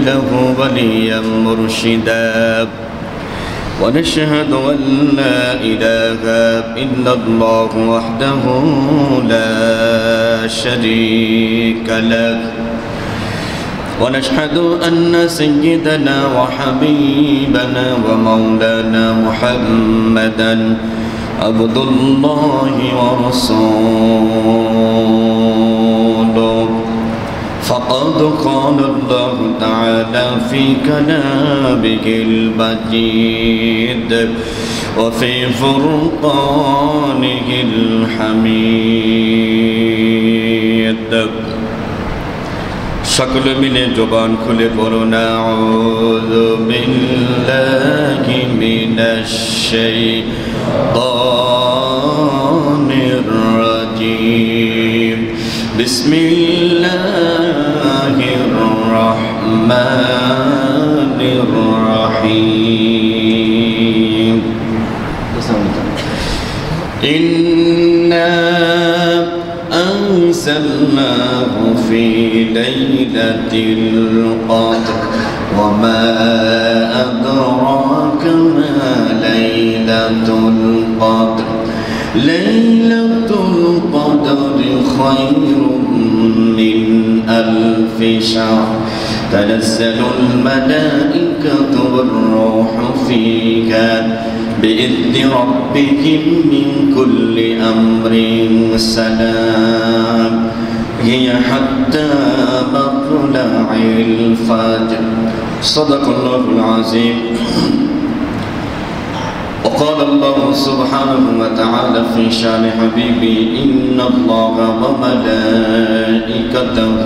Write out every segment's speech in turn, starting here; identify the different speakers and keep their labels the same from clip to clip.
Speaker 1: له وليا مرشدا ونشهد أن لا إله إلا الله وحده لا شريك له ونشهد أن سيدنا وحبيبنا ومولانا محمدا عبد الله ورسوله فقد قال الله تعالى في كلامه المجيد وفي فرقانه الحميد সকলে মিলে জবান খুলে পড়ুন আউযু বিল্লাহি মিনাশ শাইতানির রাজীম বিসমিল্লাহির রহমানির রহিম ইন্না أنزلناه في ليلة القدر وما أدراك ما ليلة القدر ليلة القدر خير من ألف شهر تنزل الملائكة والروح فيها بإذن ربهم من كل أمر سلام هي حتى مطلع الفجر صدق الله العظيم وقال الله سبحانه وتعالى في شان حبيبي إن الله وملائكته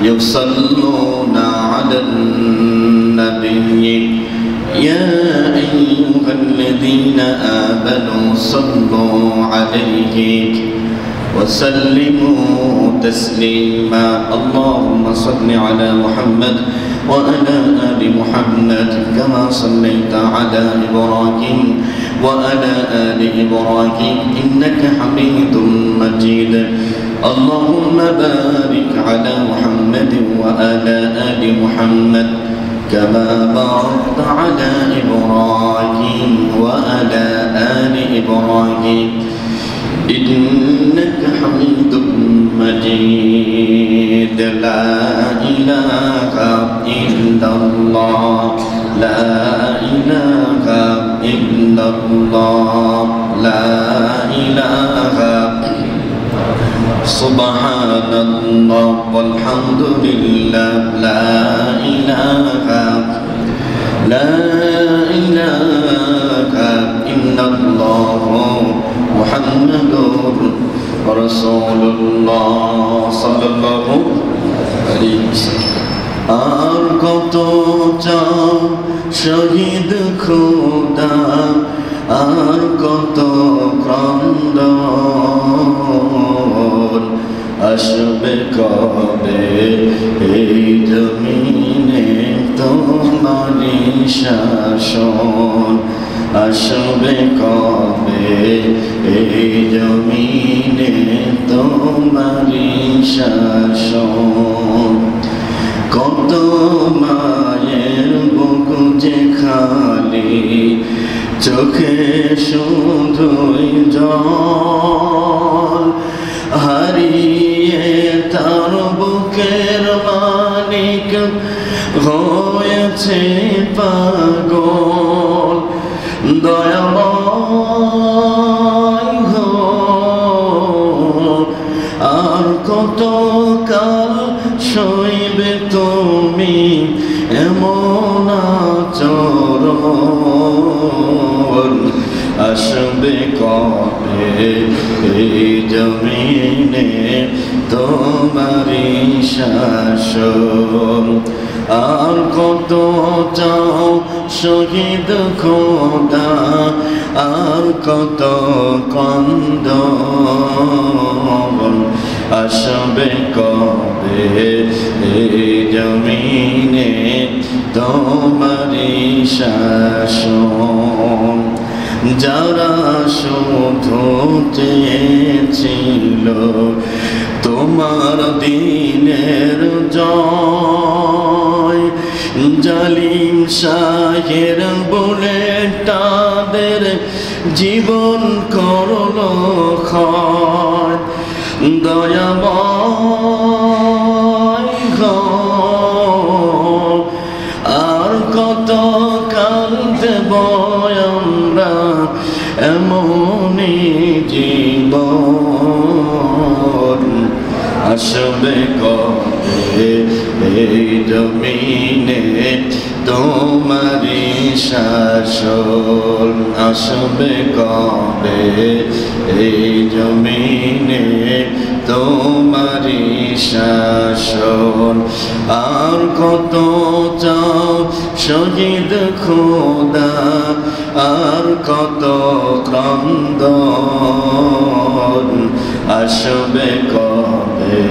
Speaker 1: يصلون على النبي يا أيها الذين آمنوا صلوا عليه وسلموا تسليما اللهم صل على محمد وعلى آل محمد كما صليت على إبراهيم وعلى آل إبراهيم إنك حميد مجيد اللهم بارك على محمد وعلى آل محمد كما باركت على إبراهيم وعلى آل إبراهيم إنك حميد مجيد لا إله إلا الله لا إله إلا الله لا إله سبحان الله والحمد لله لا إله إلا الله محمد رسول الله صلى الله عليه وسلم আর কত চাও শহীদ খোদা আর কত ক্রন্দন আসবে কবে এই জমিনে তোমারি শাসন আসবে কবে এই জমিনে তোমারি শাসন কত মায়ের বুক যে খালি চোখে শুধুই জল হারিয়ে তার বুকের মালিক হয়েছে পাগল দয়াময় হো আর কত কাল সইবে তুমি এমন আচরণ আসবে কবে এই জমিনে তোমারি শাসন আর কত চাও শহীদ খোদা আর কত ক্রন্দন আসবে কবে এই জমিনে তোমারি শাসন যারা শুধু চেয়েছিল তোমার দিনের জয় জালিম শাহের বলে তাদের জীবন করলো ক্ষয় দয়াময় আর কত কাঁদব আমরা এমনই জীবন আসবে কবে এই জমিনে তোমারি শাসন আসবে কবে এই জমিনে তোমারি শাসন আর কত চাও শহীদ খোদা আর কত ক্রন্দন আসবে কবে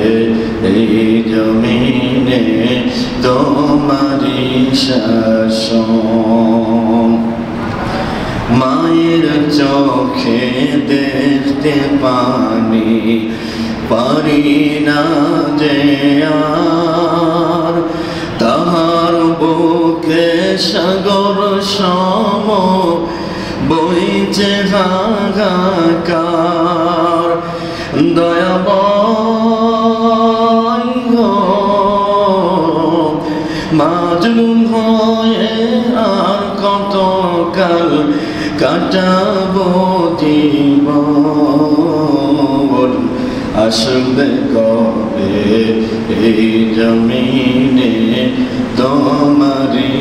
Speaker 1: এই জমিনে তোমারি শাসন মায়ের চোখে দেখতে পানি পারি না যে আর তাহার বুকে সাগর সম বইছে হাহাকার দয়াময় মাজলুম হয়ে আর কত কাল কাটাবো জীবন আসবে কবে এই জমিনে তোমারি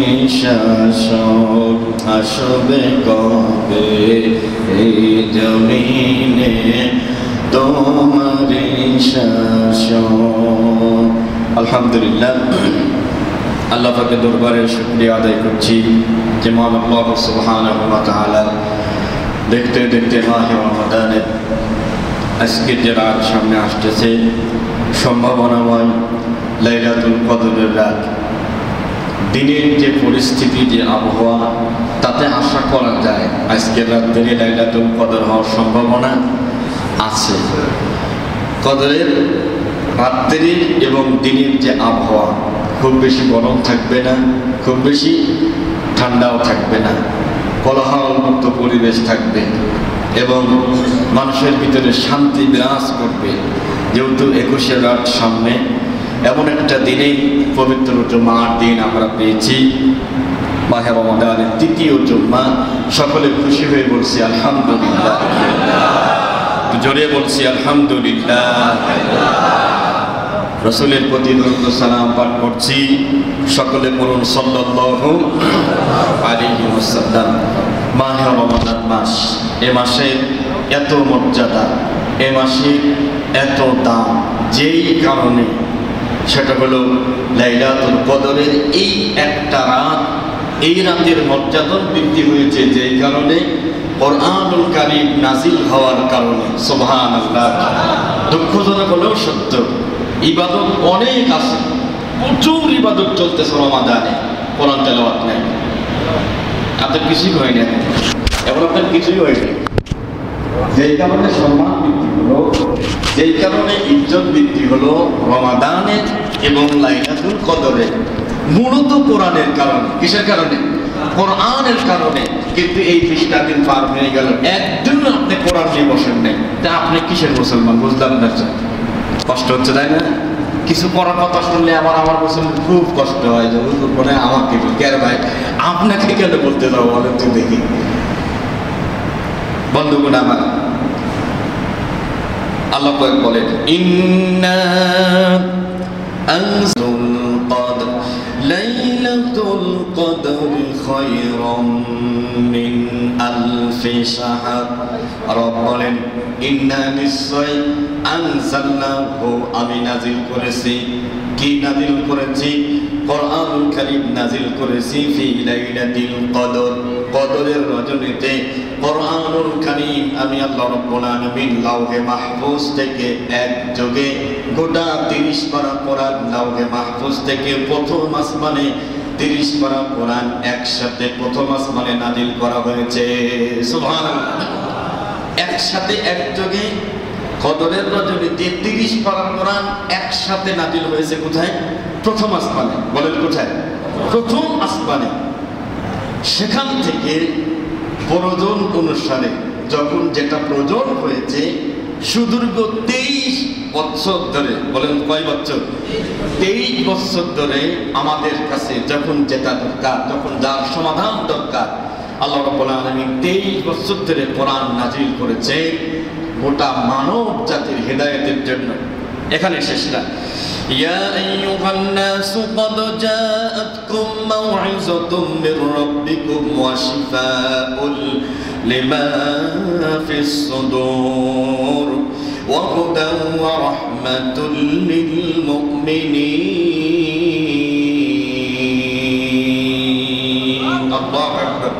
Speaker 1: শাসন আসবে কবে এই জমিনে তোমারি শাসন আলহামদুলিল্লাহ আল্লাহ পাকের দরবারে শুকরিয়া আদায় করছি যে মহান আল্লাহ সুবহানাহু ওয়া তাআলা দেখতে দেখতে মাহে রমাদানের আজকে যে রাত সামনে আসতেছে সম্ভাবনাময় লাইলাতুল কদরের রাত দিনের যে পরিস্থিতি যে আবহাওয়া তাতে আশা করা যায় আজকের রাত্রে লাইলাতুল কদর হওয়ার সম্ভাবনা আছে কদরের রাত্রি এবং দিনের যে আবহাওয়া খুব বেশি গরম থাকবে না খুব বেশি ঠান্ডাও থাকবে না কোলাহলমুক্ত পরিবেশ থাকবে এবং মানুষের ভিতরে শান্তি বিরাজ করবে যেহেতু 21 রাত সামনে এমন একটা দিনেই পবিত্র জুমার দিন আমরা পেয়েছি মাহে রমাদানের তৃতীয় জুমা সকলে খুশি হয়ে বলছি আলহামদুলিল্লাহ জোরে বলছি আলহামদুলিল্লাহ রাসূলের প্রতি দরুদ ও সালাম পাঠ করছি সকলে বলুন সাল্লাল্লাহু আলাইহি ওয়াসাল্লাম মাহে রমাদান মাস এই মাসের এত মর্যাদা এই মাসের এত দাম যেই কারণে সেটা হলো লাইলাতুল কদরের এই একটা রাত এই রাতের মর্যাদা বৃদ্ধি হয়েছে যেই কারণে কোরআনুল কারীম নাজিল হওয়ার কারণে সুবহানাল্লাহ দুঃখজনক হলেও সত্য ইবাদত অনেক আছে প্রচুর ইবাদত চলতেছে রমাদানে কোরআন তেলাওয়াত নাই আপনার কিছুই হয়নি এখন আপনার কিছুই হয়নি যেই কারণে সম্মান বৃদ্ধি হলো যেই কারণে ইজ্জত বৃদ্ধি হলো রমাদানে এবং লাইলাতুল কদরে মূলত কোরআনের কারণে কিসের কারণে কোরআনের কারণে কিন্তু এই 20টা দিন পার হয়ে গেল একদিন আপনি কোরআন নিয়ে বসেন নাই তা আপনি কিসের মুসলমান বুঝলাম না কষ্ট হচ্ছে তাই না কিছু করার কথা শুনলে আমার মুসলমান খুব কষ্ট হয় যে মানে আমাকে কেন ভাই আপনাকে কেন বলতে যাবো বলেন তো দেখি বন্ধুগণ আমার আল্লাহ পাক বলেন ইন্না আনজাল কদর লাইলাতুল কদর খায়রুম মিন আলফি শাহর রব বলেন ইন্না নিশ্চয় আনজালনাহু আমি নাজিল করেছি কি নাজিল করেছি কোরআনুল কারীম নাজিল করেছি ফি লাইলাতিল কদর কদরের রজনীতে কোরআনুল কারীম আমি আল্লাহ রাব্বুল আলামিন লাওহে মাহফুজ থেকে একযোগে গোটা 30 পারা কোরআন লাওহে মাহফুজ থেকে প্রথম আসমানে 30 পারা কোরআন একসাথে প্রথম আসমানে নাজিল করা হয়েছে সুবহানাল্লাহ একসাথে একযোগে কদরের রজনীতে 30 পারা কোরআন একসাথে নাজিল হয়েছে কোথায় প্রথম আসমানে বলেন কোথায় প্রথম আসমানে, সেখান থেকে প্রয়োজন অনুসারে যখন যেটা প্রয়োজন হয়েছে সুদীর্ঘ 23 বছর ধরে, বলেন কয় বছর? 23 বছর ধরে আমাদের কাছে যখন যেটা দরকার, যখন যার সমাধান দরকার, আল্লাহ রাব্বুল আলামিন 23 বছর ধরে কোরআন নাজিল করেছে গোটা মানব জাতির হেদায়েতের জন্য। এখানে শেষ না। ইয়া আইয়ুহান নাসু ক্বাদ জাআতকুম মাউইযাতুম মির রাব্বিকুম ওয়া শিফাউল লিমা ফিস সুদূর ওয়া হুদান ওয়া রাহমাতুল লিল মুমিনিন। আল্লাহু আকবার।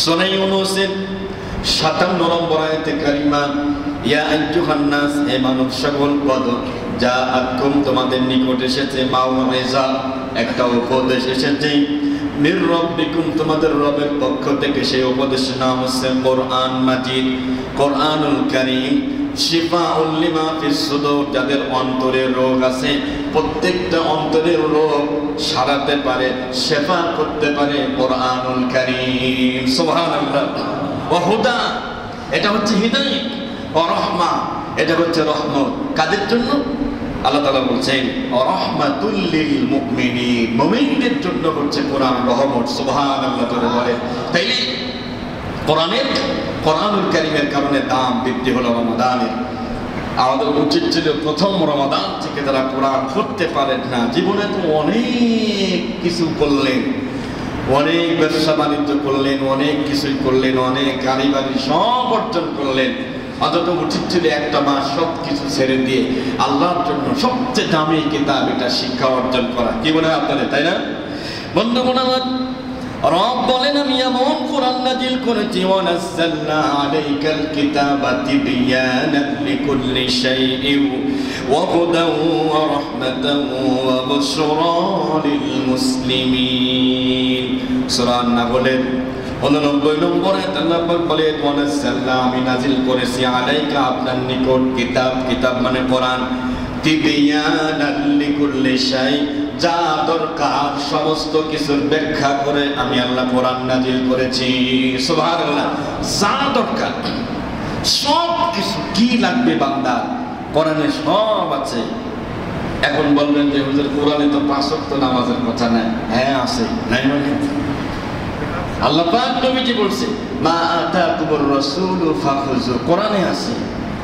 Speaker 1: সূরা ইউনূসের 57 নম্বর আয়াতে কারিমা, ইয়া আইয়ুহান নাস, হে মানব সকল, ক্বাদ জাআতকুম, তোমাদের নিকট এসেছে, মাউইযা, একটা উপদেশ এসেছে, মির রাব্বিকুম, তোমাদের রবের পক্ষ থেকে। সেই উপদেশের নাম হচ্ছে কোরআন মাজিদ, কোরআনুল কারীম। শিফাউল লিমা ফিস সুদূর, যাদের অন্তরে রোগ আছে, প্রত্যেকটা অন্তরের রোগ সারাতে পারে, শিফা করতে পারে কোরআনুল কারীম। সুবহানাল্লাহ। ওয়া হুদা, এটা হচ্ছে হিদায়াত। ওয়া রাহমা, এটা হচ্ছে রহমত। কাদের জন্য? আল্লাহ তাআলা বলছেন রাহমাতুল লিল মুমিনিন, মুমিনদের জন্য হচ্ছে কোরআন রহমত। সুবহানাল্লাহ করে বলে। তাইলে কোরআনুল কারীমের কারণে দাম বৃদ্ধি হলো রমাদানের। আমাদের উচিত ছিল প্রথম রমাদান থেকে যারা কোরআন পড়তে পারেন না, জীবনে তো অনেক কিছু করলেন, অনেক ব্যবসা বাণিজ্য করলেন, অনেক কিছুই করলেন, অনেক গাড়ি বাড়ি সব অর্জন করলেন, অথচ উচিত ছিল একটা মাস সব কিছু ছেড়ে দিয়ে আল্লাহর জন্য সবচেয়ে দামি কিতাব এটা শিক্ষা অর্জন করা। কি মনে হয় আপনাদের, তাই না? বন্ধুগণ আমার, রব বলেন আমি এমন কোরআন নাজিল করেছি, ওয়া নাযালনা আলাইকাল কিতাবা তিবয়ানান লিকুল্লি শাইইন ওয়া হুদান ওয়া রাহমাতান ওয়া বুশরা লিল মুসলিমিন। সূরা আন-নাহলের 89 নম্বরে আল্লাহ পাক বলেন ওয়া নাযালনা, আমি নাজিল করেছি, আলাইকা, আপনার নিকট, কিতাব মানে কোরআন, তিবয়ানান লিকুল্লি শাইইন, যা দরকার সমস্ত কিছুর ব্যাখ্যা করে আমি আল্লাহ কোরআন নাজিল করেছি। সুবহানাল্লাহ। যা দরকার সব কিছু, কি লাগবে বান্দা, কোরআনে সব আছে। এখন বলবেন যে হুজুর কোরআনে তো 5 ওয়াক্ত নামাজের কথা নাই। হ্যাঁ আছে, নাই মানে আল্লাহ পাক নবীজি বলছে মা আতাকুমুর রাসূলু ফাখুযু, কোরআনে আছে।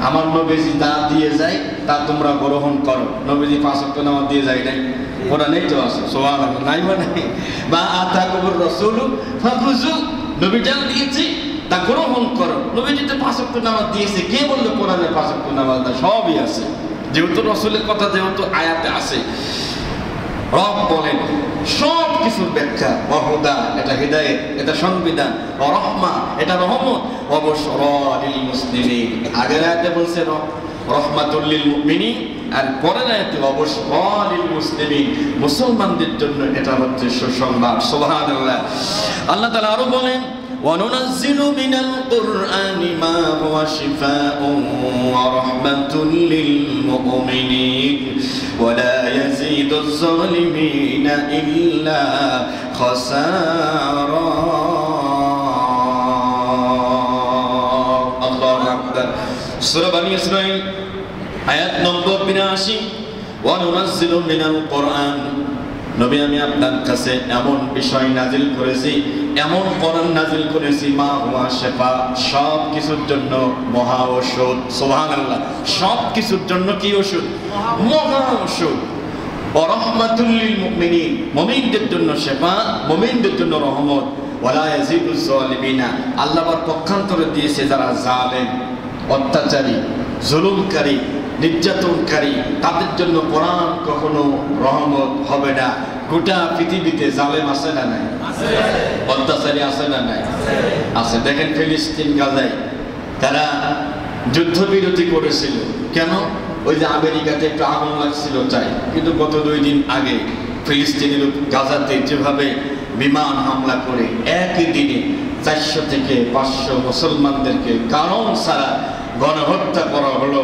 Speaker 1: আমার নবীজি যা দিয়ে যায় তা তোমরা গ্রহণ করো। নবীজি 5 ওয়াক্ত নামাজ দিয়ে যায় নাই, কোরআনেই তো আছে। সুবহানাল্লাহ। নাই মানে মা আতাকুমুর রাসূলু ফাখুযু, নবী যা দিয়েছে তা গ্রহণ করো। নবীজি তো 5 ওয়াক্ত নামাজ দিয়েছে, কে বলল কোরআনে 5 ওয়াক্ত নামাজ না? সবই আছে, যেহেতু রাসূলের কথা যেহেতু আয়াতে আছে। রব বলেন সব কিছুর ব্যাখ্যা, ওয়া হুদা, এটা হিদায়াত, এটা সংবিধান, ওয়া রাহমা, এটা রহমত, ওয়া বুশরা লিল মুসলিমিন। আগের আয়াতে বলছে রাহমাতুল লিল মুমিনিন, আর পরের আয়াতে ওয়া বুশরা লিল মুসলিমিন, মুসলমানদের জন্য এটা হচ্ছে সুসংবাদ। সুবহানাল্লাহ। আল্লাহ তাআলা আরো বলেন وَنُنَزِّلُ مِنَ الْقُرْآنِ مَا هُوَ شِفَاءٌ وَرَحْمَةٌ لِلْمُؤْمِنِينَ وَلَا يَزِيدُ الظَّالِمِينَ إِلَّا خَسَارًا। আল্লাহু আকবার। সূরা বনী ইসরাঈল আয়াত নম্বর 82, وَنُنَزِّلُ مِنَ الْقُرْآنِ, নবী আমি আপনার কাছে এমন বিষয় নাজিল করেছি, এমন কোরআন নাজিল করেছি, মা হুয়া শিফা, সব কিছুর জন্য মহা ঔষধ। সুবহানাল্লাহ। সব কিছুর জন্য কি ওষুধ? মহা ঔষধ। ওয়া রাহমাতুল লিল মুমিনিন, মুমিনদের জন্য শিফা, মুমিনদের জন্য রহমত। ওয়ালা ইয়াজিদুজ জালিমিনা, আল্লাহ পাক পক্ষান্তরে দিয়েছে যারা জালেম, অত্যাচারী, জুলুমকারী, নির্যাতনকারী, তাদের জন্য কোরআন কখনো রহমত হবে না। গোটা পৃথিবীতে জালেম আছে না নাই? আছে। অত্যাচারী আছে না নাই? আছে। দেখেন ফিলিস্তিন, গাজায় তারা যুদ্ধবিরতি করেছিল। কেন? ওই যে আমেরিকাতে একটু আগুন লাগছিল তাই। কিন্তু গত 2 দিন আগে ফিলিস্তিনের গাজাতে যেভাবে বিমান হামলা করে একই দিনে 400 থেকে 500 মুসলমানদেরকে কারণ ছাড়া গণহত্যা করা হলো,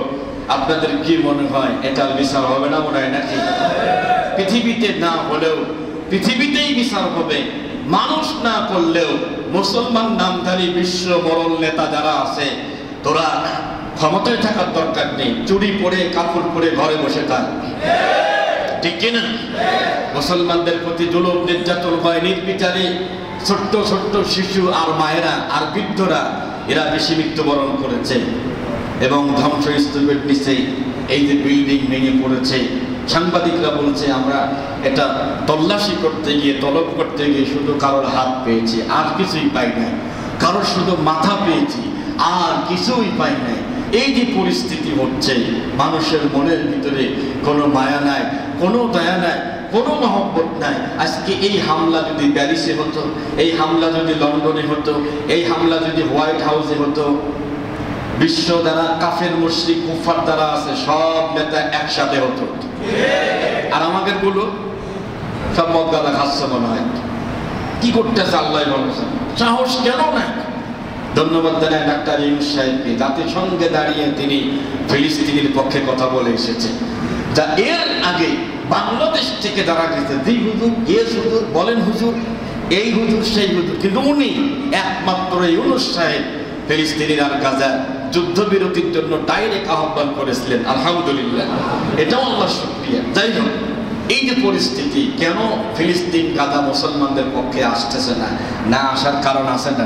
Speaker 1: আপনাদের কি মনে হয় এটার বিচার হবে না মনে হয় নাকি? পৃথিবীতে না হলেও পৃথিবীতেই বিচার হবে। মানুষ না করলেও মুসলমান নামধারী বিশ্ব মরল নেতা যারা আছে, তোরা ক্ষমতায় থাকার দরকার নেই, চুরি পরে কাপড় পরে ঘরে বসে থাক, ঠিক কিনা? মুসলমানদের প্রতি জুলুম নির্যাতন হয় নির্বিচারে, ছোট্ট ছোট্ট শিশু আর মায়েরা আর বৃদ্ধরা এরা বেশি মৃত্যুবরণ করেছে। এবং ধ্বংসস্তূপের নিচে এই যে বিল্ডিং ভেঙে পড়েছে, সাংবাদিকরা বলছে আমরা এটা তল্লাশি করতে গিয়ে তলব করতে গিয়ে শুধু কারোর হাত পেয়েছি, আর কিছুই পাই নাই, কারোর শুধু মাথা পেয়েছি, আর কিছুই পাই নাই। এই যে পরিস্থিতি হচ্ছে, মানুষের মনের ভিতরে কোনো মায়া নাই, কোনো দয়া নাই, কোনো মহব্বত নাই। আজকে এই হামলা যদি প্যারিসে হতো, এই হামলা যদি লন্ডনে হতো, এই হামলা যদি হোয়াইট হাউসে হতো, বিশ্ব দ্বারা কাফের মুশরিক কুফার দ্বারা আছে সব নেতা একসাথে হতো, আর আমাদের গুলো সব মদগাদা খাচ্ছে মনে হয়। কি করতেছে আল্লাহ বলছেন, সাহস কেন না? ধন্যবাদ জানাই ডাক্তার ইউনূস সাহেবকে, জাতিসংঘে দাঁড়িয়ে তিনি ফিলিস্তিনের পক্ষে কথা বলে এসেছে, যা এর আগে বাংলাদেশ থেকে যারা গেছে, যেই হুজুর এস হুজুর বলেন, হুজুর এই হুজুর সেই হুজুর, কিন্তু উনি একমাত্র ইউনূস সাহেব ফিলিস্তিনের আর গাজা যুদ্ধবিরতির জন্য ডাইরেক্ট আহ্বান করেছিলেন। আলহামদুলিল্লাহ, এটাও আল্লাহর শুকরিয়া। যাই হোক, এই যে পরিস্থিতি, কেন ফিলিস্তিন গাজা মুসলমানদের পক্ষে আসতেছে না, না আসার কারণ আছে না?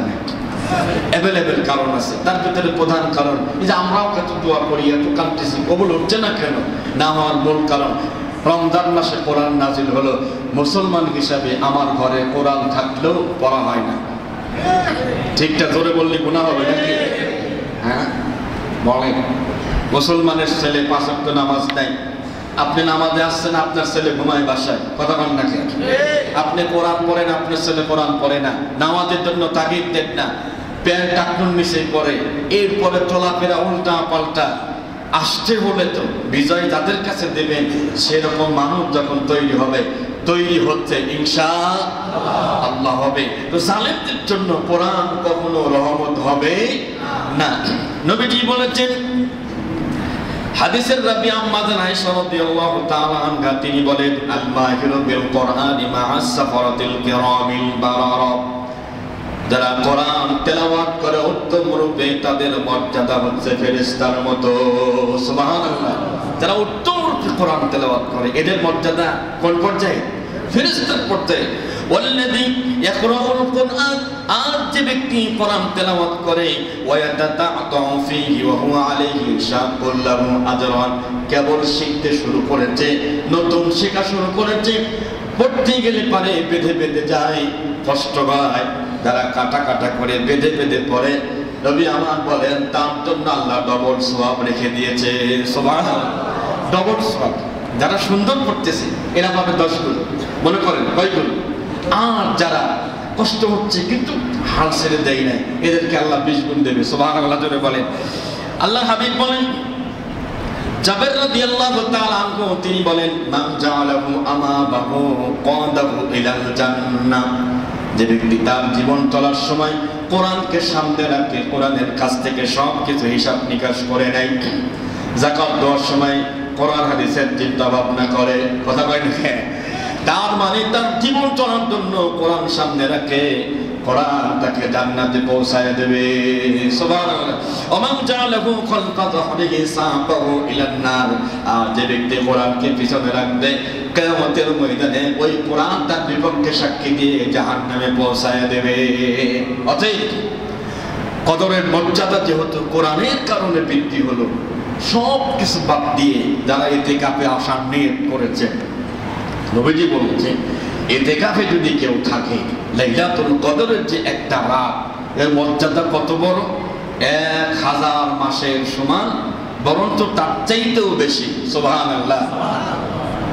Speaker 1: অ্যাভেলেবেল কারণ আছে। তার ভিতরে প্রধান কারণ এই যে আমরাও কত দোয়া করি, এত কাঁদতেছি, কবুল হচ্ছে না কেন? না হওয়ার মূল কারণ, রমজান মাসে কোরআন নাজিল হলো, মুসলমান হিসাবে আমার ঘরে কোরআন থাকলেও পড়া হয় না। ঠিকটা জোরে বললে গুনাহ হবে নাকি? হ্যাঁ বলেন, মুসলমানের ছেলে 5 ওয়াক্ত নামাজ নাই, আপনি নামাজে আসছেন, আপনার ছেলে ঘুমায় বাসায়, কথা বলেন নাকি? আপনি কোরআন পড়েন, আপনার ছেলে কোরআন পড়ে না, নামাজের জন্য তাগিদ দেন না, প্যান্ট টাকুন নিচে পড়ে, এরপরে চলাফেরা উল্টা পাল্টা। আসতে হলে তো বিজয় যাদের কাছে দেবেন, সেরকম মানুষ যখন তৈরি হবে, তৈরি হচ্ছে ইনশাআল্লাহ হবে। তো জালেমদের জন্য কোরআন কখনো রহমত হবে না। নবীজি বলেছেন, হাদিসের রাবি আম্মা জান আয়েশা রাদিয়াল্লাহু তাআলা আনহা, তিনি বলেন, আল মাহিরু বিল কোরআনি মা'আস সাফারাতিল কিরামিল বারারা, যারা কোরআন তেলাওয়াত করে উত্তম রূপে, তাদের মর্যাদা হচ্ছে ফেরেশতার মতো। সুবহানাল্লাহ, যারা উত্তম রূপে কোরআন তেলাওয়াত করে, এদের মর্যাদা কোন পর্যায়ে? ফেরেশতার পর্যায়ে। ওয়াল্লাযী ইয়াকরাউল কোরআন, আর যে ব্যক্তি কোরআন তেলাওয়াত করে, ওয়ায়াতাতা'তাউ ফীহি ওয়া হুয়া আলাইহি শাকুল লাহু আজরান, কেবল শিখতে শুরু করেছে, নতুন শেখা শুরু করেছে, পড়তে গেলে পারে বেঁধে বেঁধে যায়, কষ্ট হয়। যারা কাটা কাটা করে বেঁধে বেঁধে পড়ে, নবী আমার বলেন, তার জন্য আল্লাহ ডবল সওয়াব রেখে দিয়েছে। সুবহানাল্লাহ, ডবল সওয়াব। যারা সুন্দর পড়তেছে এরা পাবে 10 গুণ, মনে করেন কয় গুণ? আর যারা কষ্ট হচ্ছে কিন্তু হাল ছেড়ে দেয় না, এদেরকে আল্লাহ 20 গুণ দেবে। সুবহানাল্লাহ জোরে বলেন। আল্লাহ হাবিব বলেন, জাবের রাদিয়াল্লাহু তাআলা আনহু তিনি বলেন, মান জাআলাহু আমামাহু কাদাহু ইলাল জান্নাহ, যে ব্যক্তি তার জীবন চলার সময় কোরআনকে সামনে রাখে, কোরআনের কাছ থেকে সব কিছু হিসাব নিকাশ করে নেয়, যাকাত দেওয়ার সময় কোরআন হাদিসের চিন্তা ভাবনা করে, কথা কয় না? তার মানে তার জীবন চলার জন্য কোরআন সামনে রাখে, কোরআন তাকে জান্নাতে পৌঁছায় দেবে। সুবহানাল্লাহ। ওমান জাআলাহু খালফা যাহরিহি সাকাহু ইলান নার, আর যে ব্যক্তি কোরআনকে পিছনে রাখবে, কিয়ামতের ময়দানে ওই কোরআন তার বিপক্ষে সাক্ষী দিয়ে জাহান্নামে পৌঁছায় দেবে। অতএব কদরের মর্যাদা যেহেতু কোরআনের কারণে বৃদ্ধি হলো, সব কিছু বাদ দিয়ে যারা ইতিকাফে আসার নিয়ত করেছে, নবীজি বলেছেন, ইতিকাফে যদি কেউ থাকে, লাইলাতুল কদরের যে একটা রাত, এর মর্যাদা কত বড়! 1000 মাসের সমান, বরঞ্চ তার চাইতেও বেশি। সুবহানাল্লাহ।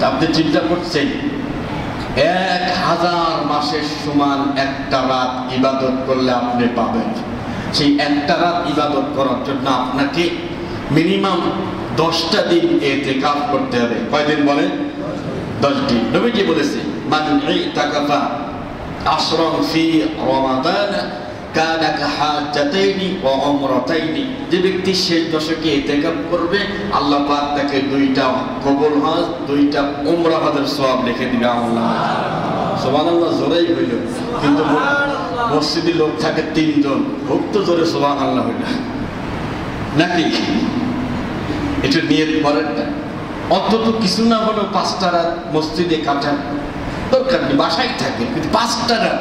Speaker 1: আপনি চিন্তা করছেন, 1000 মাসের সমান একটা রাত ইবাদত করলে আপনি পাবেন। সেই একটা রাত ইবাদত করার জন্য আপনাকে মিনিমাম 10টা দিন ইতিকাফ করতে হবে। কয়দিন বলেন? 10 দিন। নবীজি বলেছে, মান ইতাকাফা আশরান ফি রমাদান কানা কাহাজ্জাতাইনি ওয়া উমরাতাইনি, যে ব্যক্তি শেষ দশকে ইতিকাফ করবে, আল্লাহ পাক তাকে 2টা কবুল হজ, 2টা উমরা হজের সওয়াব লিখে দিবে। আল্লাহ সুবহানাল্লাহ জোরেই হইল, কিন্তু মসজিদে লোক থাকে 3 জন, খুব তো জোরে সুবহানাল্লাহ হইল নাকি? এটা নিয়ত করেন না, অন্তত কিছু না হলেও 5টা রাত মসজিদে কাটান, দরকার নেই, বাসায় থাকে, কিন্তু 5টা রাত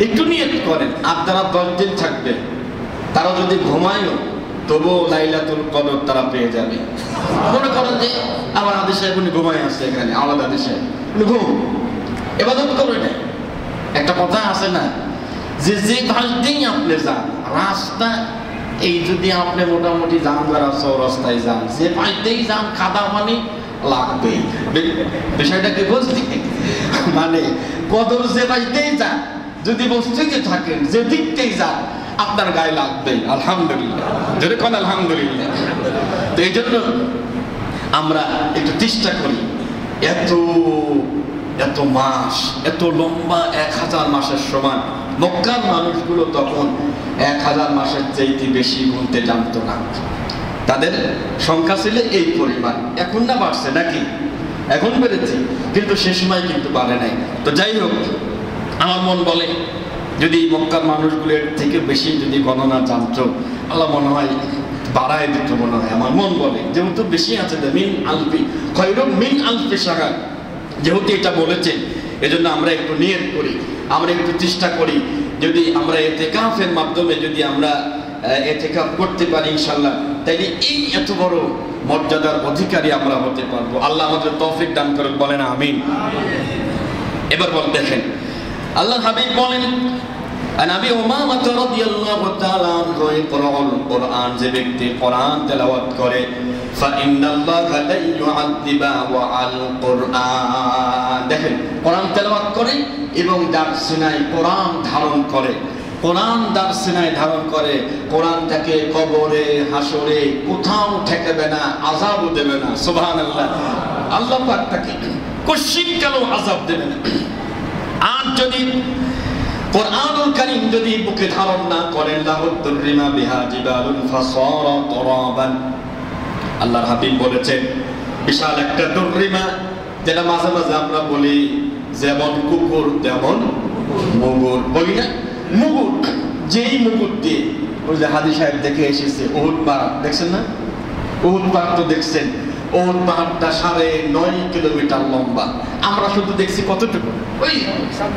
Speaker 1: একটু নিয়ত করেন। আপনারা 10 দিন থাকবেন, তারা যদি ঘুমায়ও তবুও লাইলাতুল কদর তারা পেয়ে যাবে। মনে করেন যে আমার আদি সাহেব উনি ঘুমায় আসছে, এখানে আমার আদি সাহেব ঘুম ইবাদত করে নেয়। একটা কথা আছে না, যে যে পাশ দিন আপনি যান রাস্তা, এই যদি আপনি মোটামুটি যান যারা চৌরাস্তায় যান, যে পাশ দিয়েই যান কাদা পানি লাগবেই। বিষয়টা কি বুঝলি? মানে কদর যে পাশ দিয়েই যান, যদি মসজিদে থাকেন যে দিকতেই যান আপনার গায়ে লাগবেই। আলহামদুলিল্লাহ, যদি কোন আলহামদুলিল্লাহ। তো এই জন্য আমরা একটু চেষ্টা করি, এত এত মাস, এত লম্বা 1000 মাসের সমান। মক্কার মানুষগুলো তখন 1000 মাসের চাইতে বেশি গুনতে জানতো না, তাদের সংখ্যা ছিল এই পরিমাণ। এখন না বাড়ছে নাকি? এখন বেড়েছে, কিন্তু সে সময় কিন্তু বাড়ে নাই। তো যাই হোক, আমার মন বলে যদি মক্কার মানুষগুলোর থেকে বেশি যদি গণনা জানতো, আল্লাহ মনে হয় বাড়ায় দিত, মনে হয় আমার মন বলে। যেহেতু বেশি আছে, মিন আলফি খায়রুম মিন আলফি শাহর, যেহেতু এটা বলেছেন, এজন্য আমরা একটু নিয়ত করি, আমরা একটু চেষ্টা করি, যদি আমরা ইতিকাফের মাধ্যমে যদি আমরা ইতিকাফ করতে পারি ইনশাআল্লাহ, তাইলে এই এত বড় মর্যাদার অধিকারী আমরা হতে পারবো। আল্লাহ আমাদের তৌফিক দান করুন, বলেন আমিন। এবার বল দেখেন, আল্লাহ হাবিব বলেন, নবী উমামা রাদিয়াল্লাহু তাআলা আনহু কোরআন, যে ব্যক্তি কোরআন তেলাওয়াত করে, ফাইন্নাল্লাহা লা ইউআযিবু আল কোরআন, দেখেন কোরআন তেলাওয়াত করে এবং যার সিনায় কোরআন ধারণ করে, কোরআন যার সিনায় ধারণ করে, কোরআনটাকে কবরে হাসরে কোথাও ঠেকাবে না, আযাবও দেবে না। সুবহানাল্লাহ, আল্লাহ পাক তাকে কশিন কালো আযাব দেবে না। আর যদি কোরআনুল কারীম যদি বুকে ধারণ না করেন, লাহুদ্দুরিমা বিহা জিবালুন ফাসারা তুরাবান, আল্লাহর হাবিব বলেছেন বিশাল একটা দুর্রিমা, যেটা মাঝে মাঝে আমরা বলি যেমন কুকুর তেমন মুগুর, বলি না? মুগুর, যেই মুগুর দিয়ে, ওই যে হাজী সাহেব দেখে এসেছে উহুদ পাহাড়, দেখছেন না? উহুদ পাহাড় তো দেখছেন, উহুদ পাহাড়টা 9.5 কিলোমিটার লম্বা। আমরা শুধু দেখছি কতটুকু, ওই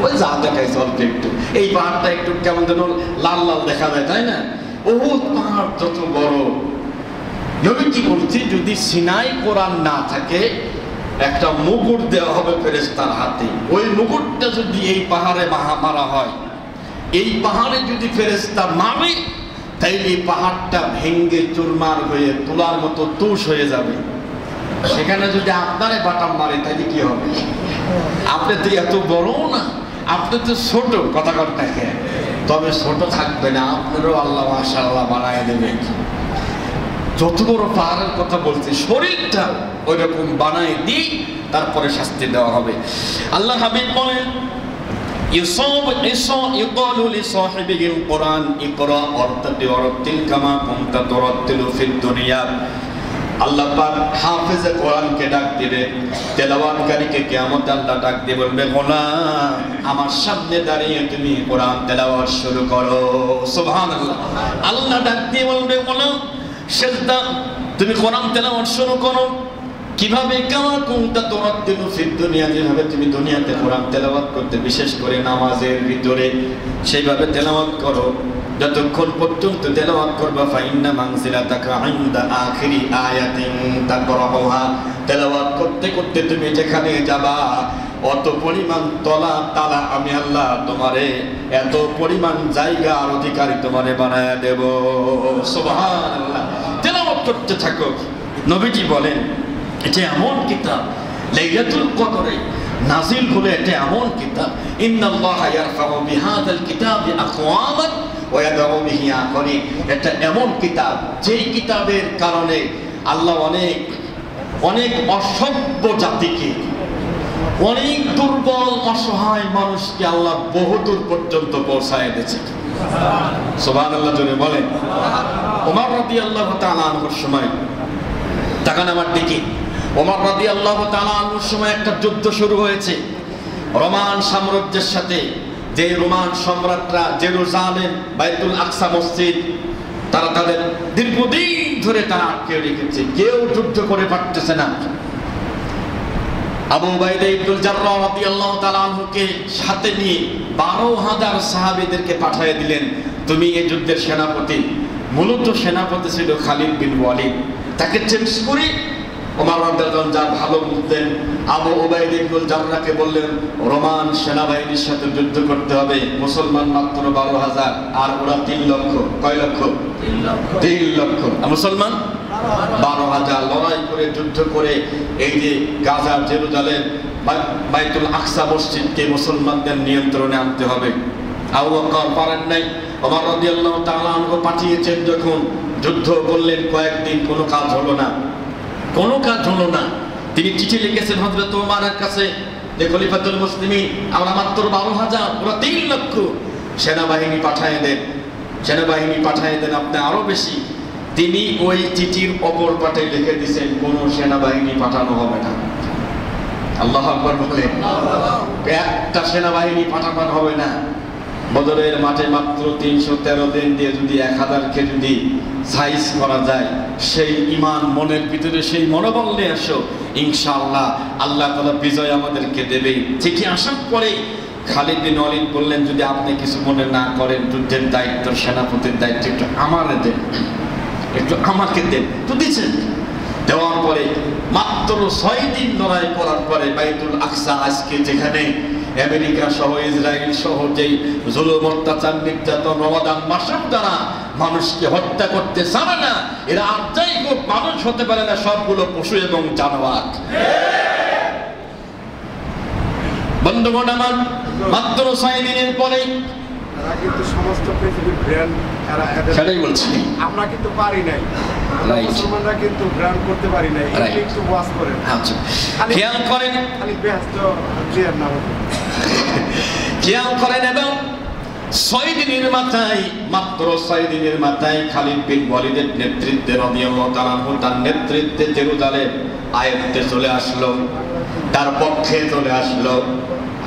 Speaker 1: ওই যা দেখাইছে অল্প একটু। এই পাহাড়টা একটু কেমন যেন লাল লাল দেখা যায়, তাই না? উহুদ পাহাড় যত বড়, নবীজি বলছে যদি সিনাই কোরআন না থাকে, একটা মুকুট দেওয়া হবে ফেরেশতার হাতে। ওই মুকুটটা যদি এই পাহাড়ে মারা হয়, এই পাহাড়ে যদি ফেরেশতা মারে, তাইলে পাহাড়টা ভেঙ্গে চুরমার হয়ে তুলার মতো তুষ হয়ে যাবে। সেখানে যদি আপনারে বাটাম মারে, তাইলে কি হবে? আপনি তো এত বড় না, আপনি তো ছোট, কথা কথাকে, তবে ছোট থাকবে না, আপনারও আল্লাহ মাশাআল্লাহ বানায় দেবে। যত বড় পাহাড়ের কথা বলছে, শরীরটা ওই রকম বানায় দিই, তারপরে শাস্তি দেওয়া হবে। আল্লাহ হাবিব বলেন, ইউকালু লিসাহিবিল কোরআন ইকরা ওয়ারতাতিল কামা কুনতা তুরাতিলু ফিদ দুনিয়া। আল্লাহ পাক হাফেজে কোরআনকে ডাক দিবে, তেলাওয়াতকারীকে কিয়ামতে আল্লাহ ডাক দিয়ে বলবে, গোলাম আমার সামনে দাঁড়িয়ে তুমি কোরআন তেলাওয়াত শুরু করো। সুবহানাল্লাহ, আল্লাহ ডাক দিয়ে বলবে, গোলাম সেজদা তুমি কোরআন তেলাওয়াত শুরু করো। কিভাবে? কামা কুনতা তুরাতিলু ফিদ দুনিয়া, যেভাবে তুমি দুনিয়াতে কোরআন তেলাওয়াত করতে, বিশেষ করে নামাজের ভিতরে সেইভাবে তেলাওয়াত করো। যতক্ষণ পর্যন্ত তেলাওয়াত করবা, ফাইন্না মানজিলাতাকা ইনদা আখিরি আয়াতিন তাকরাউহা, তেলাওয়াত করতে করতে তুমি যেখানে যাবা, অত পরিমাণ তলা তালা আমি আল্লাহ তোমারে, এত পরিমাণ জায়গা আর অধিকারী তোমারে বানায়া দেব। সুবহানাল্লাহ, তেলাওয়াত করতে থাকো। নবীজি বলেন, এটা এমন কিতাব, লাইলাতুল কদরে নাজিল হলো, এটা এমন কিতাব, ইন্নাল্লাহা ইয়ারফাউ বিহাযাল কিতাবি আকওয়ামান ওয়া ইয়াদউ বিহি আখারিন। এটা এমন কিতাব, যেই কিতাবের কারণে আল্লাহ অনেক অনেক অসভ্য জাতিকে, অনেক দুর্বল অসহায় মানুষকে আল্লাহ বহুদূর পর্যন্ত পৌঁছায় দিয়েছে। সুবহানাল্লাহ, জোরে বলেন। ওমর রাদিয়াল্লাহু তাআলা আনহুর সময়, তাকান আমার দিকে, ওমর রাদিয়াল্লাহু তাআলা আনহুর সময় একটা যুদ্ধ শুরু হয়েছে। রোমান সাম্রাজ্যের সাথে, যে রোমান সম্রাটরা জেরুজালেম বাইতুল আকসা মসজিদ তারা তাদের দীর্ঘদিন ধরে তারা আটকে রেখেছে, কেউ যুদ্ধ করে পারতেছে না। আবু উবাইদা ইবনুল জাররাহ রাদিয়াল্লাহু তাআলা আনহুকে সাথে নিয়ে 12,000 সাহাবীদেরকে পাঠিয়ে দিলেন, তুমি এই যুদ্ধের সেনাপতি। মূলত সেনাপতি ছিল খালিদ বিন ওয়ালিদ, তাকে চেঞ্জ করে ওমর রাদিয়াল্লাহু আনহু যা ভালো বুঝতেন আবু উবাইদা ইবনুল জাররাহকে বললেন, রোমান সেনাবাহিনীর সাথে যুদ্ধ করতে হবে, মুসলমান মাত্র 12,000 আর ওরা 3 লক্ষ। কয় লক্ষ? 3 লক্ষ। মুসলমান 12,000 লড়াই করে যুদ্ধ করে এই যে গাজা জেরুজালেম বাইতুল আকসা মসজিদকে মুসলমানদের নিয়ন্ত্রণে আনতে হবে। আবু বকর পারেন নাই, ওমর রাদিয়াল্লাহু তাআলা আনহু পাঠিয়েছেন, যখন যুদ্ধ করলেন কয়েকদিন কোনো কাজ হলো না, কোনো কাজ হলো না। তিনি চিঠি লিখেছেন হযরত ওমরের কাছে যে খলিফাতুল মুসলিমিন, আমরা মাত্র 12,000, ওরা 3 লক্ষ, সেনাবাহিনী পাঠিয়ে দেন, সেনাবাহিনী পাঠিয়ে দেন আপনি আরো বেশি। তিনি ওই চিঠির অপর পাটে লিখে দিয়েছেন, কোনো সেনাবাহিনী পাঠানো হবে না। আল্লাহু আকবার বলেন, একটা সেনাবাহিনী পাঠানো হবে না। বদরের মাঠে মাত্র 313 দিন দিয়ে যদি 1000কে যদি সাইজ করা যায়, সেই ঈমান মনের ভিতরে সেই মনোবল নিয়ে আসো, ইনশাআল্লাহ আল্লাহ তাআলা বিজয় আমাদেরকে দেবে। চিঠি আসার পরে খালিদ বিন ওয়ালিদ বললেন, যদি আপনি কিছু মনে না করেন, যুদ্ধের দায়িত্ব, সেনাপতির দায়িত্ব একটু আমারে দেন, একটু আমাকে দেন। তো দিচ্ছেন। দেওয়ার পরে মাত্র 6 দিন লড়াই করার পরে বাইতুল আকসা, আজকে যেখানে আমেরিকা সহ ইসরায়েল সহ যেই জুলুম অত্যাচার নির্যাতন রমাদান মাসেও যারা মানুষকে হত্যা করতে চায় না, এরা আর যাই হোক মানুষ হতে পারে না, সবগুলো পশু এবং জানোয়ার। বন্ধুগণ আমার, মাত্র 6 দিনের পরে
Speaker 2: কিন্তু সমস্ত পৃথিবীর ব্র্যান্ড
Speaker 1: সেটাই বলছি,
Speaker 2: আমরা কিন্তু পারি নাই, মুসলমানরা কিন্তু ব্র্যান্ড করতে পারি নাই, একটু ওয়াজ করেন।
Speaker 1: আচ্ছা, খেয়াল করেন,
Speaker 2: খালি ব্যস্ত জিয়ার নাম
Speaker 1: খেয়াল করেন। এবং 6 দিনের মাথায়, মাত্র 6 দিনের মাথায় খালিদ বিন ওয়ালিদের নেতৃত্বে রাদিয়াল্লাহু তাআলা আনহু, তার নেতৃত্বে জেরুজালেম আয়াতে চলে আসলো, তার পক্ষে চলে আসলো।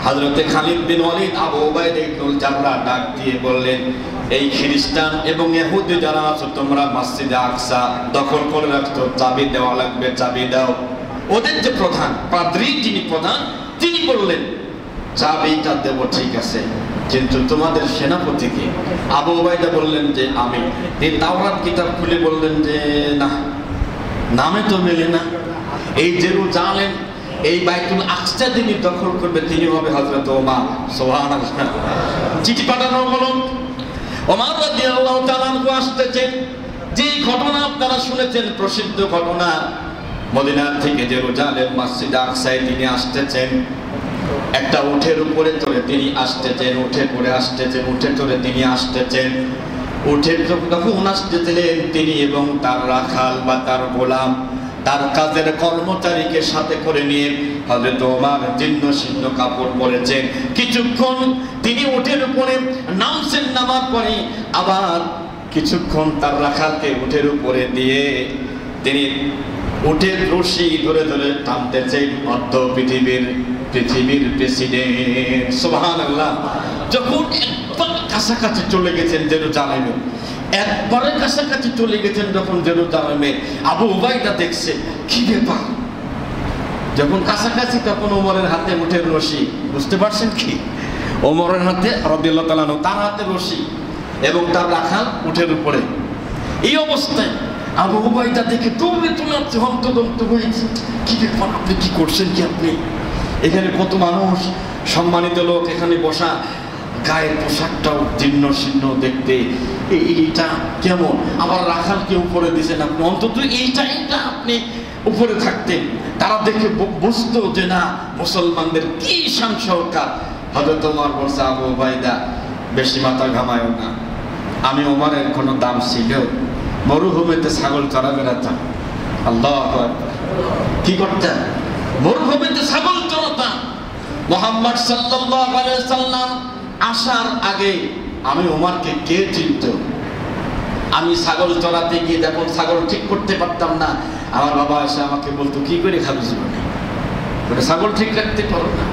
Speaker 1: হযরতে খালিদ বিন ওয়ালিদ আবু উবাইদা ইবনুল জাররাহ ডাক দিয়ে বললেন, এই খ্রিস্টান এবং ইহুদি যারা আছো, তোমরা মসজিদে আকসা দখল করে রাখছো, চাবি দেওয়া লাগবে, চাবি দাও। ওদের যে প্রধান পাদ্রী, যিনি প্রধান, তিনি বললেন, চাবিটা দেব ঠিক আছে, কিন্তু তোমাদের সেনাপতিকে? আবু উবাইদা বললেন যে আমি। তিনি তাওরাত কিতাব খুলে বললেন যে না, নামে তো মেলে না। এই জেরুজালেম, এই বাইতুল আকসা যিনি দখল করবে, তিনি হবে হযরত ওমর। সুবহানাল্লাহ। চিঠি পাঠানো হলো, ওমর রাদিয়াল্লাহু তাআলা আনহু আসতেছেন। যে ঘটনা আপনারা শুনেছেন, প্রসিদ্ধ ঘটনা, মদিনা থেকে জেরুজালেম মসজিদ আকসায় তিনি আসতেছেন, একটা উটের উপরে চড়ে তিনি আসতেছেন, উঠে পড়ে আসতেছেন, উঠে চড়ে তিনি আসতেছেন। উঠে যখন আসতেছিলেন, তিনি এবং তার রাখাল বা তার গোলাম, তার কাজের কর্মচারীকে সাথে করে নিয়ে হযরত ওমর জীর্ণ শীর্ণ কাপড় পরেছেন। কিছুক্ষণ তিনি উটের উপরে নামছেন, নামার পরে আবার কিছুক্ষণ তার রাখালকে উটের উপরে দিয়ে তিনি উটের রশি ধরে ধরে টানতেছেন। অর্ধ পৃথিবীর প্রেসিডেন্ট, সুবহানাল্লাহ। যখন একবার কাছাকাছি চলে গেছেন জেরুজালেমে, একবারের কাছাকাছি চলে গেছেন যখন জেরুজালেমে, আবু উবাইদা দেখছে কি ব্যাপার। যখন কাছাকাছি, তখন ওমরের হাতে উটের রশি, বুঝতে পারছেন কি? ওমরের হাতে রাদিয়াল্লাহু তাআলা আনহু, তার হাতে রশি এবং তার রাখাল উটের উপরে। এই অবস্থায় আবু উবাইদা দেখে দৌড়ে চলে আসছে, হন্তদন্ত হয়েছে, কি ব্যাপার, আপনি কি করছেন কি? আপনি এখানে কত মানুষ, সম্মানিত লোক এখানে বসা, গায়ের পোশাকটাও জীর্ণ শীর্ণ দেখতে, এইটা কেমন? আবার রাখালকে উপরে দিয়েছেন আপনি, অন্তত এইটা আপনি উপরে থাকতেন। তারা দেখে বুঝতো যে না, মুসলমানদের কি শান সরকার। হযরত ওমর বলছে, আবু উবাইদা বেশি মাথা ঘামায়ও না, আমি ওমরের কোনো দাম ছিল, মরুভূমিতে ছাগল চড়া বেড়াতাম। আল্লাহু আকবার। কি করতেন? মরুভূমিতে ছাগল চড়াতাম। মুহাম্মদ সাল্লাল্লাহু আলাইহি সাল্লাম আসার আগে আমি ওমরকে কে চিনত? আমি ছাগল চড়াতে গিয়ে যখন ছাগল ঠিক করতে পারতাম না, আমার বাবা এসে আমাকে বলতো, কি করে খাবি জীবনে, ছাগল ঠিক রাখতে পারো না,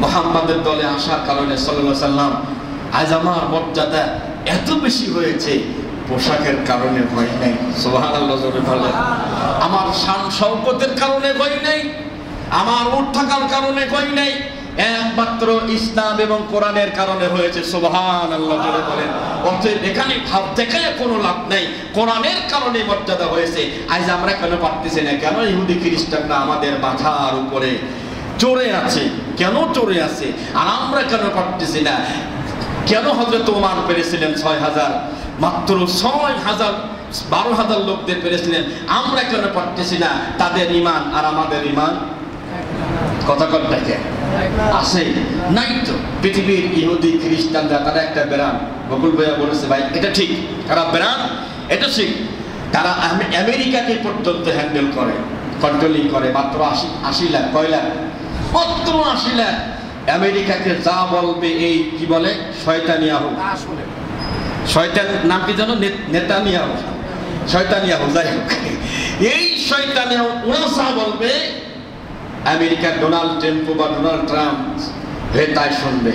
Speaker 1: মুহাম্মাদের দলে আসার কারণে সাল্লাল্লাহু আলাইহি সাল্লাম আজ আমার মর্যাদা এত বেশি হয়েছে, পোশাকের কারণে হয় নাই, সুবহানাল্লাহ জোরে বলেন। আমার শান শওকতের কারণে হয় নাই, আমার উঠ থাকার কারণে হয় নাই, একমাত্র ইসলাম এবং কোরআনের কারণে হয়েছে, সুবহানাল্লাহ জোরে বলেন। অতএব এখানে ভাব দেখায় কোনো লাভ নাই, কোরআনের কারণে মর্যাদা হয়েছে। আজ আমরা কেন পারতেছি না? কেন ইহুদি খ্রিস্টানরা আমাদের মাথার উপরে চড়ে আছে, কেন চড়ে আছে? আর আমরা কেন পারতেছি না? কেন হযরত ওমর পেরেছিলেন ৬,০০০, মাত্র ৬,০০০ ১২,০০০ লোকদের পেরেছিলেন, আমরা কেন পারতেছি না? তাদের ঈমান আর আমাদের ঈমান কথা দেখে আছে নাই তো। পৃথিবীর ইহুদি খ্রিস্টানরা তারা একটা ব্রান্ড, বকুল ভাইয়া বলেছে ভাই এটা ঠিক, তারা ব্রান্ড, এটা ঠিক। তারা আমেরিকাকে পর্যন্ত হ্যান্ডেল করে, কন্ট্রোলিং করে। মাত্র ৮০ লাখ, কয় লাখ? মাত্র ৮০ লাখ। আমেরিকাকে যা বলবে এই কি বলে শয়তানিয়াহু, শয়তান নাম কি জানো? নেতানিয়াহু, শয়তানিয়াহু, যাই হোক এই শয়তানিয়াহু ওরা যা বলবে আমেরিকার ডোনাল্ড ট্রাম্প বা ডোনাল্ড ট্রাম্প হয়ে তাই শুনবে।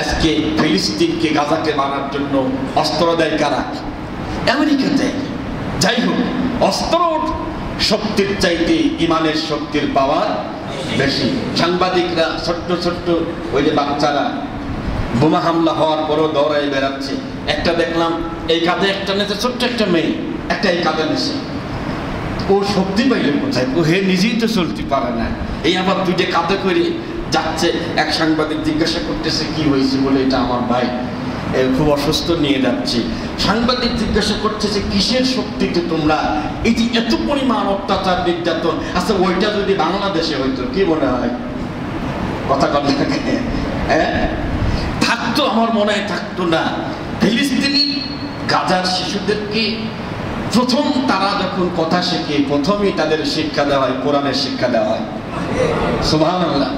Speaker 1: আজকে ফিলিস্তিনকে গাজাকে মারার জন্য অস্ত্র দেয় কারা? আমেরিকা দেয়। যাই হোক, অস্ত্র শক্তির চাইতে ইমানের শক্তির পাওয়ার বেশি। সাংবাদিকরা ছোট্ট ছোট্ট ওই যে বাচ্চারা বোমা হামলা হওয়ার পরও দৌড়াই বেড়াচ্ছে। একটা দেখলাম এই কাঁধে একটা নেছে, ছোট্ট একটা মেয়ে, একটা এই কাঁধে নেছে। ও শক্তি পাইলে কোথায়? ও হে নিজেই তো চলতে পারে না, এই আবার দুইটা কাঁধে করে যাচ্ছে। এক সাংবাদিক জিজ্ঞাসা করতেছে কি হয়েছে বলে, এটা আমার ভাই খুব অসুস্থ, নিয়ে যাচ্ছি। সাংবাদিক জিজ্ঞাসা করতেছে কিসের শক্তিতে তোমরা এই যে এত পরিমাণ অত্যাচার নির্যাতন? আচ্ছা ওইটা যদি বাংলাদেশে হইতো কি মনে হয়? কথা কথা থাকতো? আমার মনে হয় থাকতো না। ফিলিস্তিনি গাজার শিশুদেরকে প্রথম তারা যখন কথা শেখে, প্রথমেই তাদের শিক্ষা দেওয়া হয়, কোরআনের শিক্ষা দেওয়া হয়। সুবহানাল্লাহ।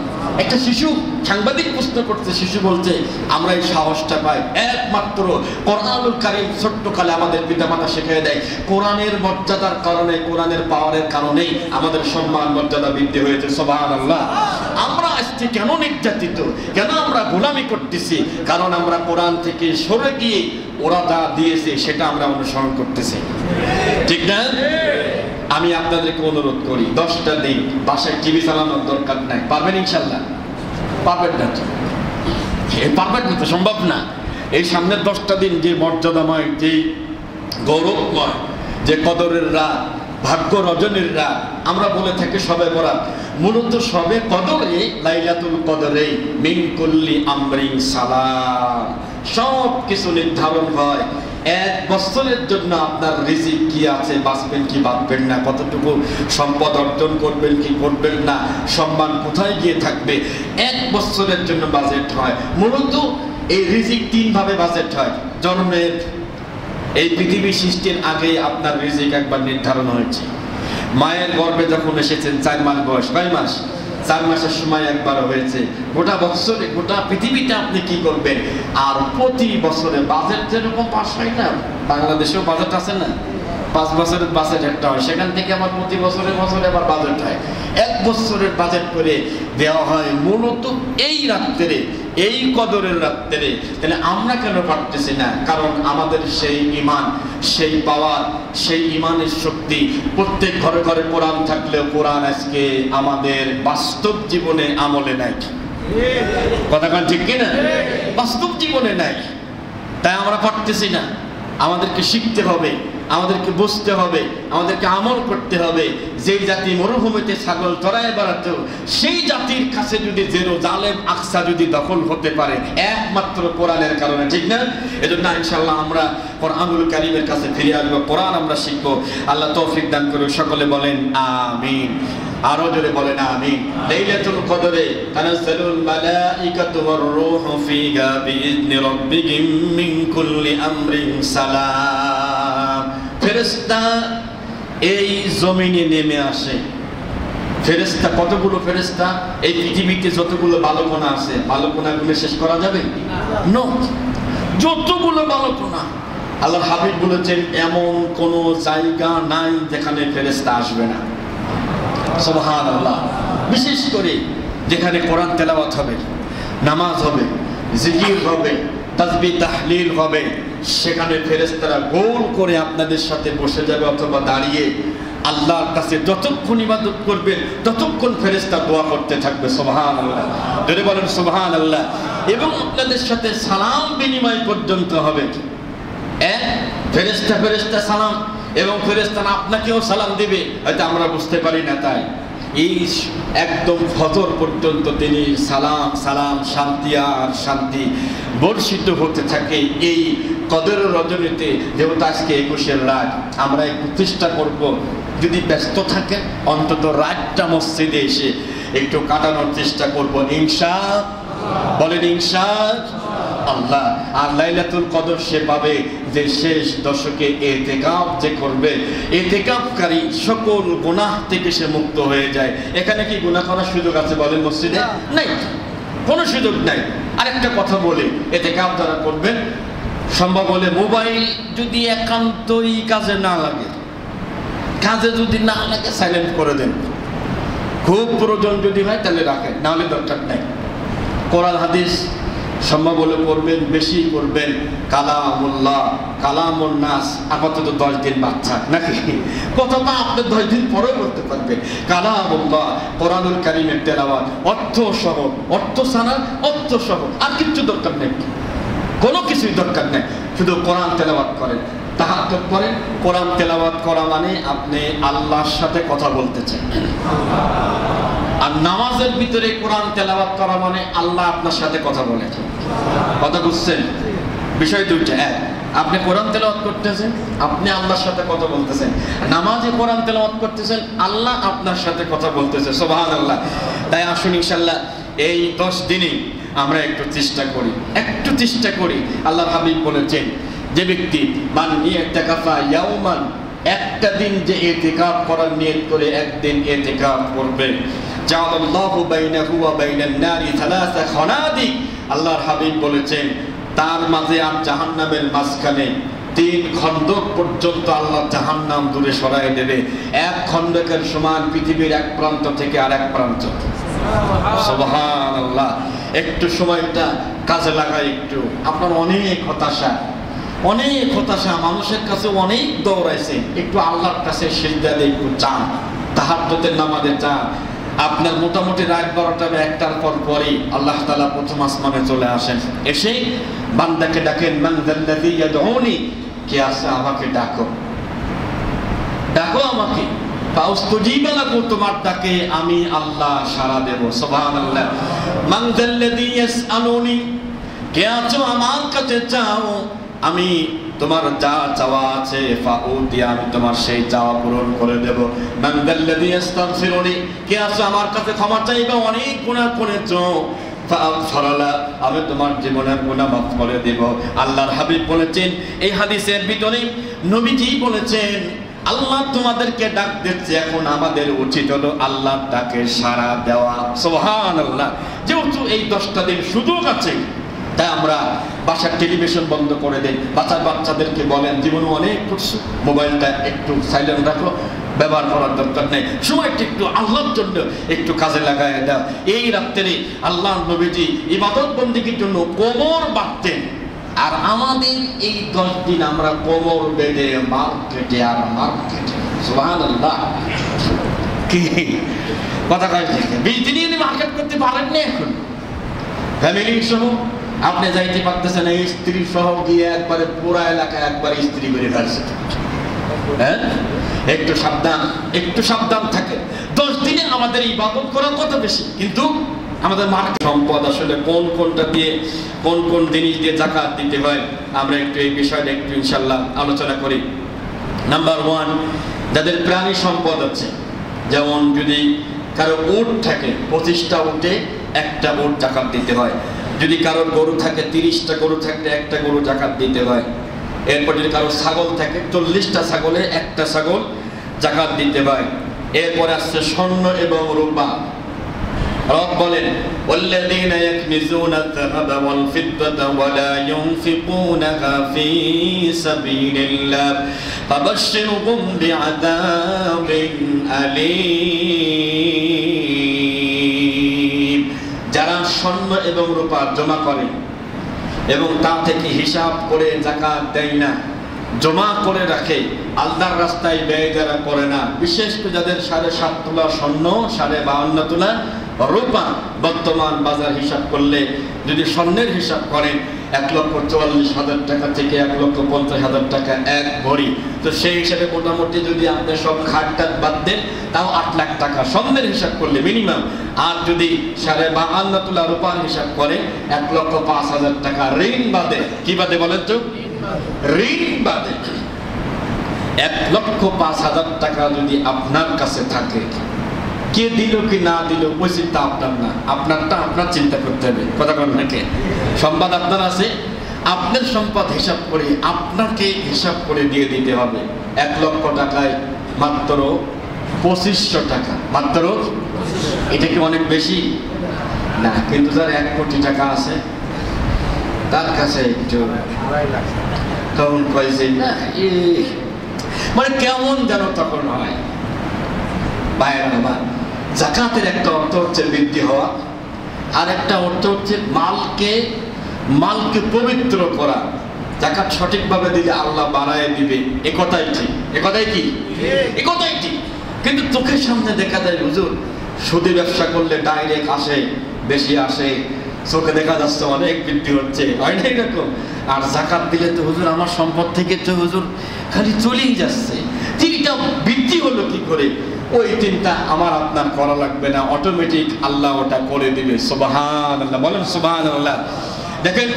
Speaker 1: একটা শিশু, সাংবাদিক প্রশ্ন করতে, শিশু বলছে আমরা এই সাহসটা পাই একমাত্র কোরআনুল কারীম ছোট্টকালে আমাদের পিতামাতা শিখিয়ে দেয়। কোরআনের মর্যাদার কারণে, কোরআনের পাওয়ারের কারণেই আমাদের সম্মান মর্যাদা বৃদ্ধি হয়েছে। সুবহানাল্লাহ। আমরা আজকে কেন নির্যাতিত, কেন আমরা গোলামি করতেছি? কারণ আমরা কোরআন থেকে সরে গিয়ে ওরা যা দিয়েছে সেটা আমরা অনুসরণ করতেছি, ঠিক না? আমি আপনাদেরকে অনুরোধ করি 10টা দিন বাসায় টিভি চালানোর দরকার নাই। পারবেন ইনশাল্লাহ? পারবেন না তো? পারবেন না তো, সম্ভব না। এই সামনের 10টা দিন যে মর্যাদাময়, যে গৌরবময়, যে কদরের রাত, ভাগ্য রজনীর রাত, আমরা বলে থাকি শবে বরাত। মূলত শবে কদরে, লাইলাতুল কদরে মিন কুল্লি আমরিন সালাম, সব কিছু নির্ধারণ হয়। 1 বছরের জন্য আপনার রিজিক কি আছে, বাঁচবেন কি বাঁচবেন না, কতটুকু সম্পদ অর্জন করবেন কি করবেন না, সম্মান কোথায় গিয়ে থাকবে, 1 বছরের জন্য বাজেট হয়। মূলত এই রিজিক 3 ভাবে বাজেট হয়। জন্মের, এই পৃথিবী সৃষ্টির আগে আপনার রিজিক একবার নির্ধারণ হয়েছে। মায়ের গর্ভে যখন এসেছেন 4 মাস বয়স, কয় মাস? 4 মাসের সময় একবার হয়েছে। গোটা বছরে, গোটা পৃথিবীতে আপনি কি করবেন? আর প্রতি বছরে বাজেট যেরকম পাস হয় না, বাংলাদেশেও বাজেট আছে না, 5 বছরের বাজেট একটা হয়, সেখান থেকে আবার প্রতি বছরে বছরে আবার বাজেট হয়। 1 বছরের বাজেট করে দেওয়া হয় মূলত এই রাত্রে, এই কদরের রাত্রে। তাহলে আমরা কেন পারতেছি না? কারণ আমাদের সেই ঈমান, সেই পাওয়ার, সেই ঈমানের শক্তি, প্রত্যেক ঘরে ঘরে কোরআন থাকলেও কোরআন আজকে আমাদের বাস্তব জীবনে আমলে নাই। কথা কান ঠিক কিনা? বাস্তব জীবনে নাই, তাই আমরা পারতেছি না। আমাদেরকে শিখতে হবে, আমাদেরকে বুঝতে হবে, আমাদেরকে আমল করতে হবে। যেই জাতি মরুভূমিতে ছাগল চড়ায় বেড়াতো, সেই জাতির কাছে যদি জেরুজালেম আকসা যদি দখল হতে পারে একমাত্র কোরআনের কারণে, ঠিক না? এজন্য ইনশাআল্লাহ আমরা কোরআনুল কারীমের কাছে ফিরে আসবো, কোরআন আমরা শিখবো। আল্লাহ তৌফিক দান করুন। সকলে বলেন আমিন। আরো জোরে বলেন আমিন। লাইলাতুল কদরে তানাজ্জালুল মালাইকাতু ওয়ার রূহু ফিহা বিইذনি রাব্বিহিম মিন কুল্লি আমরিন সালাম। ফেরেশতা এই জমিনে নেমে আসে। ফেরেশতা কতগুলো ফেরেশতা? এই পৃথিবীতে যতগুলো বালকোনা আছে, বালকোনাগুলো শেষ করা যাবে না। যতগুলো বালকোনা, আল্লাহর হাবিব বলেছেন এমন কোনো জায়গা নাই যেখানে ফেরেশতা আসবে না। সুবহানাল্লাহ। বিশেষ করে যেখানে কোরআন তেলাওয়াত হবে, নামাজ হবে, জিকির হবে, তাসবিহ তাহলিল হবে, সেখানে ফেরেশতারা গোল করে আপনাদের সাথে বসে যাবে অথবা দাঁড়িয়ে আল্লাহর কাছে যতক্ষণ ইবাদত করবেন ততক্ষণ ফেরেশতা দোয়া করতে থাকবে। সুবহানাল্লাহ, জোরে বলেন সুবহানাল্লাহ। এবং আপনাদের সাথে সালাম বিনিময় পর্যন্ত হবে। ফেরেশতা ফেরেশতা সালাম, এবং ফেরেশতারা আপনাকেও সালাম দিবে, হয়তো আমরা বুঝতে পারি না। তাই এই একদম ফজর পর্যন্ত তিনি সালাম সালাম, শান্তি আর শান্তি বর্ষিত হতে থাকে। এই কদর রজনীতে, যেহেতু আজকে 21-এর রাত, আমরা একটু চেষ্টা করব, যদি ব্যস্ত থাকেন অন্তত রাতটা মসজিদে এসে একটু কাটানোর চেষ্টা করব, ইনশাআল্লাহ। বলেন ইনশাআল্লাহ। আর লাইলাতুল কদর সে পাবে যে শেষ দশকে ইতিকাফ যে করবে, ইতিকাফকারী সকল গুনাহ থেকে সে মুক্ত হয়ে যায়। এখানে কি গুনাহ করার সুযোগ আছে বলেন মসজিদে? নাই, কোনো সুযোগ নাই। আরেকটা কথা বলি, ইতিকাফ যারা করবেন, সম্ভব হলে মোবাইল যদি একান্তই কাজে না লাগে, সাইলেন্ট করে দেন। খুব প্রয়োজন যদি হয় তাহলে রাখেন, না হলে দরকার নাই। কোরআন হাদিস সম্ভব হলে পড়বেন, বেশি পড়বেন। কালামুল্লাহ, কালামুন নাস আপাতত 10 দিন বাদ থাক নাকি, কথাটা আপনি 10 দিন পরেও করতে পারবেন। কালামুল্লাহ, কোরআনুল কারীমের তেলাওয়াত, অর্থ সহ, অর্থ ছাড়া অর্থ সহ আর কিচ্ছু দরকার নেই, কোনো কিছুই দরকার নেই। শুধু কোরআন তেলাওয়াত করেন, তাহাজ্জুদ করেন। কোরআন তেলাওয়াত করা মানে আপনি আল্লাহর সাথে কথা বলতেছেন। আর নামাজের ভিতরে কোরআন তেলাওয়াত করা মানে আল্লাহ আপনার সাথে কথা বলেছেন। কথা বুঝছেন? বিষয় দুইটা। এক, আপনি কোরআন তেলাওয়াত করতেছেন, আপনি আল্লাহর সাথে কথা বলতেছেন। নামাজে কোরআন তেলাওয়াত করতেছেন, আল্লাহ আপনার সাথে কথা বলতেছে। সুবহানাল্লাহ। তাই আসুন ইনশাআল্লাহ এই 10 দিনে আমরা একটু চেষ্টা করি। আল্লাহর হাবিব বলেছেন, যে ব্যক্তি মান ইতিকাফা ইয়াওমান, একটা দিন যে ইতিকাফ করার নিয়ত করে একদিন ইতিকাফ করবে, জাআলাল্লাহু বাইনাহু ওয়া বাইনান নারি সালাসা খানাদিক, আল্লাহর হাবিব বলেছেন তার মাঝে আর জাহান্নামের মাঝখানে 3 খন্দক পর্যন্ত আল্লাহ জাহান্নাম দূরে সরাই দেবে। এক খন্দকের সমান পৃথিবীর এক প্রান্ত থেকে আরেক প্রান্ত। সুবহানাল্লাহ। একটু সময়টা কাজে লাগাই। একটু আপনার অনেক হতাশা, মানুষের কাছে অনেক দৌড়াইছে, একটু আল্লাহর কাছে সিজদা দিয়ে একটু চান, তাহাজ্জুদের নামাজে চান। আপনার মোটামুটি রাত 12টা বা 1টার পরই আল্লাহ তাআলা প্রথম আসমানে চলে আসেন, এসে বান্দাকে ডাকেন, মান যাল্লাযী ইয়াদউনি, কে আছে আমাকে ডাকো আমাকে, ফাউস্তাজিবা লাহু, তোমার ডাকে আমি আল্লাহ সাড়া দেব। সুবহানাল্লাহ। মান যাল্লাযী ইয়াসআলুনি, কে আছো আমার কাছে চাও, আমি তোমার যা চাওয়া আছে ফাউতি, আমি তোমার সেই চাওয়া পূরণ করে দেব। মান যাল্লাযী ইস্তাগফিরুনি, কে আছো আমার কাছে ক্ষমা চাইবা, অনেক গুনাহ করেছো, ফাগফিরলা, আমি তোমার জীবনের গুনাহ মাফ করে দেব। আল্লাহর হাবিব বলেছেন এই হাদিসের ভিতরে, নবীজি বলেছেন আল্লাহ তোমাদেরকে ডাক দিচ্ছে, এখন আমাদের উচিত হলো আল্লাহর ডাকে সাড়া দেওয়া। সুবহানাল্লাহ। যেহেতু এই 10টা দিন সুযোগ আছে, তাই আমরা বাসার টেলিভিশন বন্ধ করে দেই। বাচ্চাদেরকে বলেন, জীবনে অনেক করছো, মোবাইলটা একটু সাইলেন্ট রাখো, ব্যবহার করার দরকার নেই, সময়টা একটু আল্লাহর জন্য একটু কাজে লাগায় দাও। এই রাত্রে আল্লাহর নবীজি ইবাদত বন্দেগীর জন্য কোমর বাঁধতেন, আর আমাদের এই 10 দিন আমরা কোমর বেঁধে মার্কেটে। সুবহানাল্লাহ। কি কথা কয়, 20 দিনই মার্কেট করতে পারেননি, এখন ফ্যামিলি সহ আপনি যাইতে পারতেছেন, এই স্ত্রী সহ গিয়ে একবারে পুরা এলাকায় একবারে স্ত্রী করে ফেলছে। হ্যাঁ, একটু সাবধান থাকে। 10 দিনে আমাদের ইবাদত করার কথা বেশি, কিন্তু আমাদের মার্কেট সম্পদ আসলে কোনটা দিয়ে, কোন জিনিস দিয়ে যাকাত দিতে হয়, আমরা একটু এই বিষয়টা একটু ইনশাআল্লাহ আলোচনা করি। নাম্বার 1, যাদের প্রাণী সম্পদ আছে, যেমন যদি কারো উট থাকে, 25টা উটে একটা উট যাকাত দিতে হয়। যদি কারোর গরু থাকে, 30টা গরু থাকলে একটা গরু যাকাত দিতে হয়। এরপর যদি কারো ছাগল থাকে, 40টা ছাগলে একটা ছাগল যাকাত দিতে হয়। এরপর আসছে স্বর্ণ এবং রূপা। রব বলেন, ওয়াল্লাযীনা ইয়াকনিজুনা আয-যাহাবা ওয়াল ফিদ্দাতা ওয়া লা ইউনফিকুনাহা ফী সাবিলিল্লাহ ফাবাশশিরহুম বিআযাবিন আলীম। স্বর্ণ এবং রূপা জমা করে এবং তা থেকে হিসাব করে যাকাত দেয় না, জমা করে রাখে, আল্লাহর রাস্তায় ব্যয় যারা করে না, বিশেষ করে যাদের 7.5 তোলা স্বর্ণ, 52.5 তোলা রূপা, বর্তমান বাজার হিসাব করলে যদি স্বর্ণের হিসাব করেন 1,44,000 টাকা থেকে 1,50,000 টাকা এক ভরি, তো সেই হিসাবে মোটামুটি যদি আপনি সব খাটটাট বাদ দেন তাও 8 লাখ টাকা স্বর্ণের হিসাব করলে মিনিমাম। আর যদি 52.5 তোলা রূপার হিসাব করে 1,05,000 টাকা ঋণ বাদে। কি বাদে বলেন তো? ঋণ বাদে 1,05,000 টাকা যদি আপনার কাছে থাকে, কে দিল কি না দিল ওই চিন্তা আপনার না, আপনারটা আপনার চিন্তা করতে হবে। কথা বলেন নাকি? সম্পদ আপনার আছে, আপনার সম্পদ হিসাব করে আপনাকে হিসাব করে দিয়ে দিতে হবে। 1 লক্ষ টাকায় মাত্র 2500 টাকা, মাত্র। এটা কি অনেক বেশি না? কিন্তু যার 1 কোটি টাকা আছে তার কাছে একটু তখন কয়েছে না, মানে কেমন যেন তখন হয়। বাইরে আমার যাকাতের একটা অর্থ হচ্ছে বৃদ্ধি হওয়া, আর একটা অর্থ হচ্ছে মালকে পবিত্র করা। যাকাত সঠিকভাবে দিলে আল্লাহ বাড়ায় দিবে, এ কথাই ঠিক। এ কথাই কি? এ কথাই ঠিক। কিন্তু চোখের সামনে দেখা যায় হুজুর সুদী ব্যবসা করলে ডাইরেক্ট আসে, বেশি আসে, চোখে দেখা যাচ্ছে অনেক বৃদ্ধি হচ্ছে, হয় না এরকম? আর যাকাত দিলে তো হুজুর আমার সম্পদ থেকে তো হুজুর খালি চলেই যাচ্ছে, তিনটা বৃদ্ধি হলো কি করে? ওই তিনটা আমার আপনার করা লাগবে না, অটোমেটিক আল্লাহ ওটা করে দিবে। সুবহানাল্লাহ, বলেন সুবহানাল্লাহ। দেখেন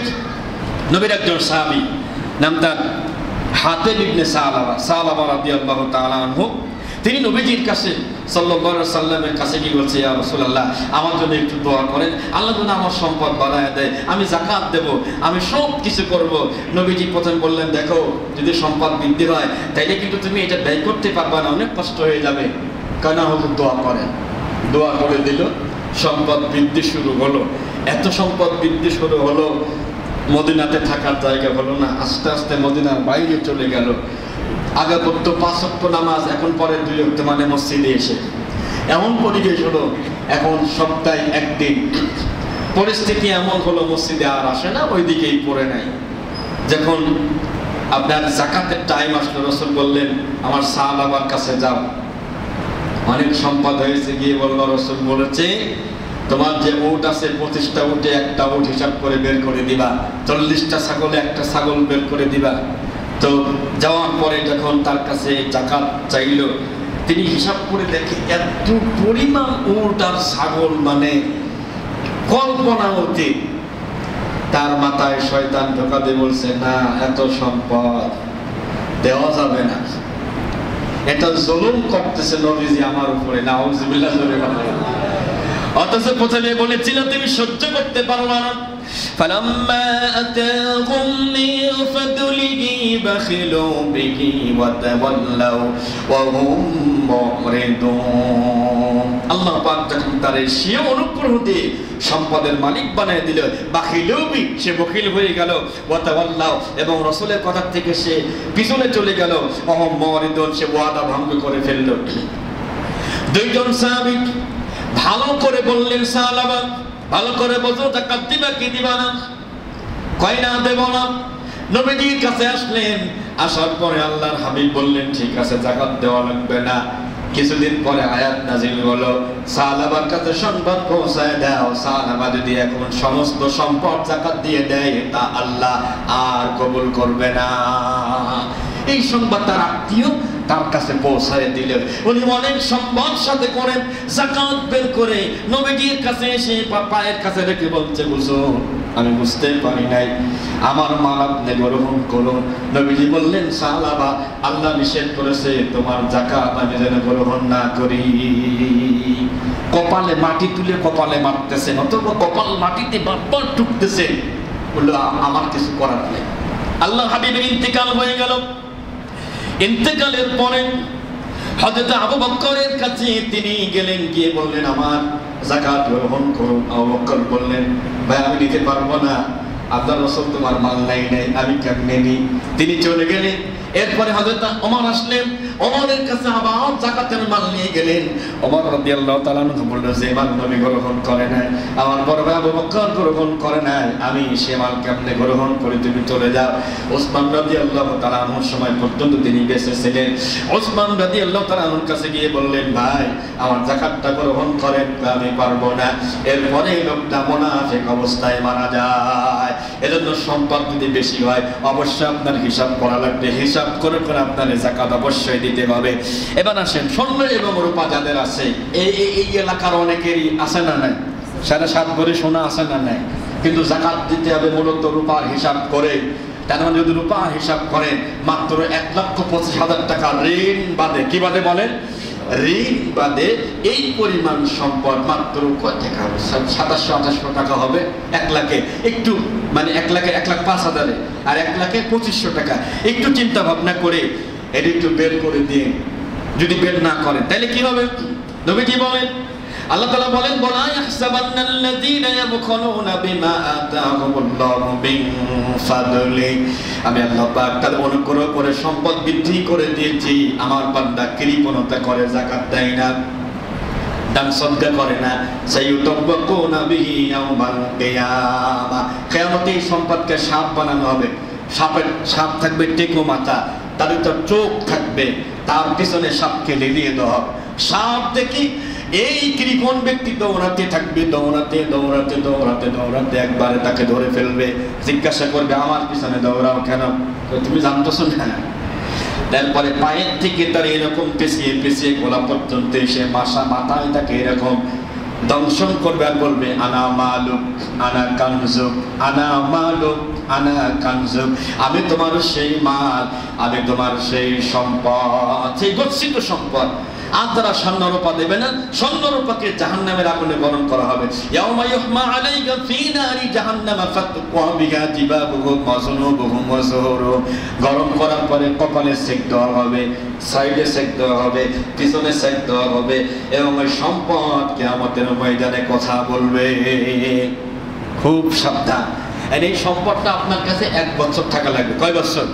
Speaker 1: নবীর একজন সাহাবী, নাম তার হাতিব ইবনে সালাবা রাদিয়াল্লাহু তাআলা আনহু, তিনি নবীজির কাছে সাল্লাল্লাহু আলাইহি সাল্লামের কাছে কি বলছে, ইয়া রাসূলুল্লাহ আমার জন্য একটু দোয়া করেন, আল্লাহ যেন আমার সম্পদ বাড়ায় দেয়, আমি যাকাত দেব, আমি সব কিছু করব। নবীজি প্রথম বললেন, দেখো যদি সম্পদ বৃদ্ধি হয় তাইলে কিন্তু তুমি এটা ব্যয় করতে পারবা না, অনেক কষ্ট হয়ে যাবে। কেন হুজুর দোয়া করেন? দোয়া করে দিল, সম্পদ বৃদ্ধি শুরু হলো। এত সম্পদ বৃদ্ধি শুরু হলো, মদিনাতে থাকার জায়গা হলো না, আস্তে আস্তে মদিনার বাইরে চলে গেল। আগে পড়তো 5 ওয়াক্ত নামাজ, এখন পরে 2 ওয়াক্ত, মানে মসজিদে এসে এমন পরিবেশ হলো, এখন সপ্তাহে একদিন। পরিস্থিতি এমন হলো মসজিদে আর আসে না, ওই দিকেই পড়ে নাই। যখন আপনার যাকাতের টাইম আসলো, রাসূল বললেন আমার সাহাবার কাছে যাও, অনেক সম্পদ হয়েছে। গিয়ে বলল, রাসূল বলেছে তোমার যে উট আছে 25টা উটে একটা উট হিসাব করে বের করে দিবা, 40টা ছাগলে একটা ছাগল বের করে দিবা। তো যাওয়ার পরে যখন তার কাছে যাকাত চাইল, তিনি হিসাব করে দেখে এত পরিমাণ উট আর ছাগল, মানে কল্পনা অতীত। তার মাথায় শয়তান ঢোকা দিয়ে বলছে, না এত সম্পদ দেওয়া যাবে না, এটা জুলুম করতেছে নবীজি আমার উপরে, নাউযুবিল্লাহ। অথচ প্রথমে বলেছিল তুমি সহ্য করতে পারবা না। ফালাম্মা আতাহুম মিন ফাদলিহি বাখিলু বিহি ওয়া তাওয়াল্লাউ ওয়া হুম মুরিদুন। আল্লাহ পাক যখন তার সেই অনুগ্রহ দিয়ে সম্পদের মালিক বানিয়ে দিল, বাখিলু বি, সে বখিল হয়ে গেল, ওয়া তাওয়াল্লাউ, এবং রাসূলের কথা থেকে সে পিছনে চলে গেল, ওয়া হুম মুরিদুন, সে ওয়াদা ভঙ্গ করে ফেলল। দুইজন সাহাবী ভালো করে বললেন, সাহাবা ভালো করে বলতো যাকাত দিবা কি দিবা না? কয় না দেব না। নবীজির কাছে আসলেন, আসার পরে আল্লাহর হাবিব বললেন ঠিক আছে যাকাত দেওয়া লাগবে না। কিছুদিন পরে আয়াত নাযিল হলো, সাহাবার কাছে সংবাদ পৌঁছায় দাও, সাহাবা যদি এখন সমস্ত সম্পদ যাকাত দিয়ে দেয় তা আল্লাহ আর কবুল করবে না। এই সংবাদ তার আত্মীয় তার কাছে পৌঁছায় দিল। উনি অনেক সম্পদ সাথে করে যাকাত বের করে নবীজির কাছে এসে পায়ের কাছে রেখে বলছে, হুজুর আমি বুঝতে পারি নাই, আমার মাল আপনি গ্রহণ করুন। নবীজি বললেন, সাহাবা আল্লাহ নিষেধ করেছে তোমার যাকাত আমি যেন গ্রহণ না করি। কপালে মাটি তুলে কপালে মারতেছে, অথবা কপাল মাটিতে বারবার ঠুকতেছে, বললো আমার কিছু করার নেই। আল্লাহ হাবিবের ইন্তেকাল হয়ে গেল। ইন্তেকালের পরে হযরত আবু বকরের কাছে তিনি গেলেন, গিয়ে বললেন আমার যাকাত গ্রহণ করুন। আবু বকর বললেন, ভাই আমি নিতে পারবো না, আল্লাহ রাসূল তোমার মাল নাই, আমি কেমনে নিই? তিনি চলে গেলেন। এরপরে হযরত ওমর আসলেন, ওমরের কাছে আবার যাকাতের মাল নিয়ে গেলেন। ওমর রাদিয়াল্লাহু তাআলা আনহু বললেন, যে মাল নবী গ্রহণ করে নাই, আমার বড় ভাই আবু বকর গ্রহণ করে নাই, আমি সে মাল কেমনে গ্রহণ করি? তুমি চলে যাও। ওসমান রাদিয়াল্লাহু তাআলা আনহুর সময় পর্যন্ত তিনি বেঁচে ছিলেন। ওসমান রাদিয়াল্লাহু তাআলা আনহুর কাছে গিয়ে বললেন, ভাই আমার যাকাতটা গ্রহণ করেন। আমি পারবো না। এরপরে লোকটা মুনাফিক অবস্থায় মারা যায়। এজন্য সম্পদ যদি বেশি হয় অবশ্যই আপনার হিসাব করা লাগবে, হিসাব করে করে আপনার যাকাত অবশ্যই দিতে হবে। এবার আসেন, স্বর্ণ এবং রূপা যাদের আছে, এই এলাকার অনেকেরই আছে না নাই? 7.5 ভরি সোনা আছে না নাই? কিন্তু যাকাত দিতে হবে মূলত রূপার হিসাব করে। তার মানে যদি রূপার হিসাব করেন মাত্র 1,25,000 টাকা ঋণ বাদে, কি বাদে বলেন? ঋণ বাদে এই পরিমাণ সম্পদ মাত্র কয় টাকা হবে? 2700-2800 টাকা হবে 1 লাখে। একটু মানে 1 লাখে 1,05,000 আর 1 লাখে 2500 টাকা। একটু চিন্তা ভাবনা করে এটা একটু বের করে দিয়ে যদি বের না করেন তাহলে কি হবে? নবী কি বলেন? আল্লাহ তাআলা বলেন, বলা ইয়াহসাবান্নাল্লাযীনা ইয়াবখুলুনা বিমা আতাহুমুল্লাহু মিন ফাদলি। আমি আল্লাহ পাক তাদের অনুগ্রহ করে সম্পদ বৃদ্ধি করে দিয়েছি, আমার বান্দা কৃপণতা করে, যাকাত দেয় না, দান সদকা করে না। সাইয়ুতাব্বাকুনা বিহি ইয়াওমাল কিয়ামা। কিয়ামতে এই সম্পদকে সাপ বানানো হবে। সাপ থাকবে টেকো মাথা, তার ভিতর চোখ থাকবে, তার পিছনে সাপকে লেলিয়ে দেওয়া হবে। সাপ দেখি এই কৃপণ ব্যক্তি দৌড়াতে থাকবে, দৌড়াতে দৌড়াতে দৌড়াতে দৌড়াতে একবারে তাকে ধরে ফেলবে। জিজ্ঞাসা করবে, আমার পিছনে দৌড়াও কেন? তুমি জানতেছো না? তারপরে পায়ের থেকে তার এরকম পেছিয়ে পেছিয়ে গলা পর্যন্ত এসে মাথায় তাকে এরকম দংশন করবে আর বলবে, আনা মালুক আনা কানজুক, আনা মালুক আনা কানজুক। আমি তোমার সেই মাল, আমি তোমার সেই সম্পদ, সেই গচ্ছিত সম্পদ। আর তারা স্বর্ণরূপা দেবে না, স্বর্ণরূপাকে জাহান্নামের আগুনে গরম করা হবে। ইয়াউমা ইউহমা আলাইকা ফী নারি জাহান্নামা ফাতুক্বা বিহা জিবাহুহুম ওয়া জুনুবুহুম ওয়া যুহুরুহুম। গরম করার পরে কপালে সেক দেওয়া হবে, সাইডে সেক দেওয়া হবে, পিছনে সেক দেওয়া হবে, এবং ওই সম্পদ কিয়ামতের ময়দানে কথা বলবে। খুব সাবধান। আর এই সম্পদটা আপনার কাছে 1 বছর থাকা লাগবে। কয় বছর?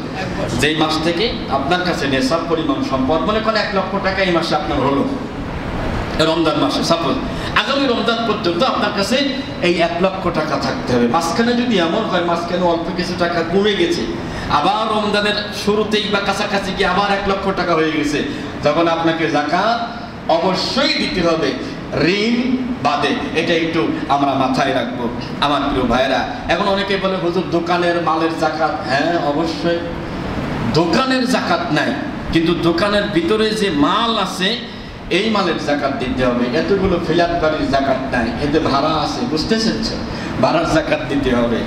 Speaker 1: যেই মাস থেকে আপনার কাছে নেশাব পরিমাণ সম্পদ, মনে করেন 1 লক্ষ টাকা এই মাসে আপনার হলো, রমজান মাসে সাপোজ, আগামী রমজান পর্যন্ত আপনার কাছে এই 1 লক্ষ টাকা থাকতে হবে। মাঝখানে যদি এমন হয় মাঝখানে অল্প কিছু টাকা কমে গেছে, আবার রমজানের শুরুতেই বা কাছাকাছি গিয়ে আবার 1 লক্ষ টাকা হয়ে গেছে, তখন আপনাকে যাকাত অবশ্যই দিতে হবে, ঋণ বাদে। এটা একটু আমরা মাথায় রাখবো আমার প্রিয় ভাইয়েরা। এখন অনেকে বলে, হুজুর দোকানের মালের যাকাত। হ্যাঁ অবশ্যই, দোকানের যাকাত নাই, কিন্তু দোকানের ভিতরে যে মাল আছে এই মালের যাকাত দিতে হবে। এতগুলো ফ্ল্যাট বাড়ির যাকাত নাই, এতে ভাড়া আছে, বুঝতেছেন? ভাড়ার যাকাত দিতে হবে।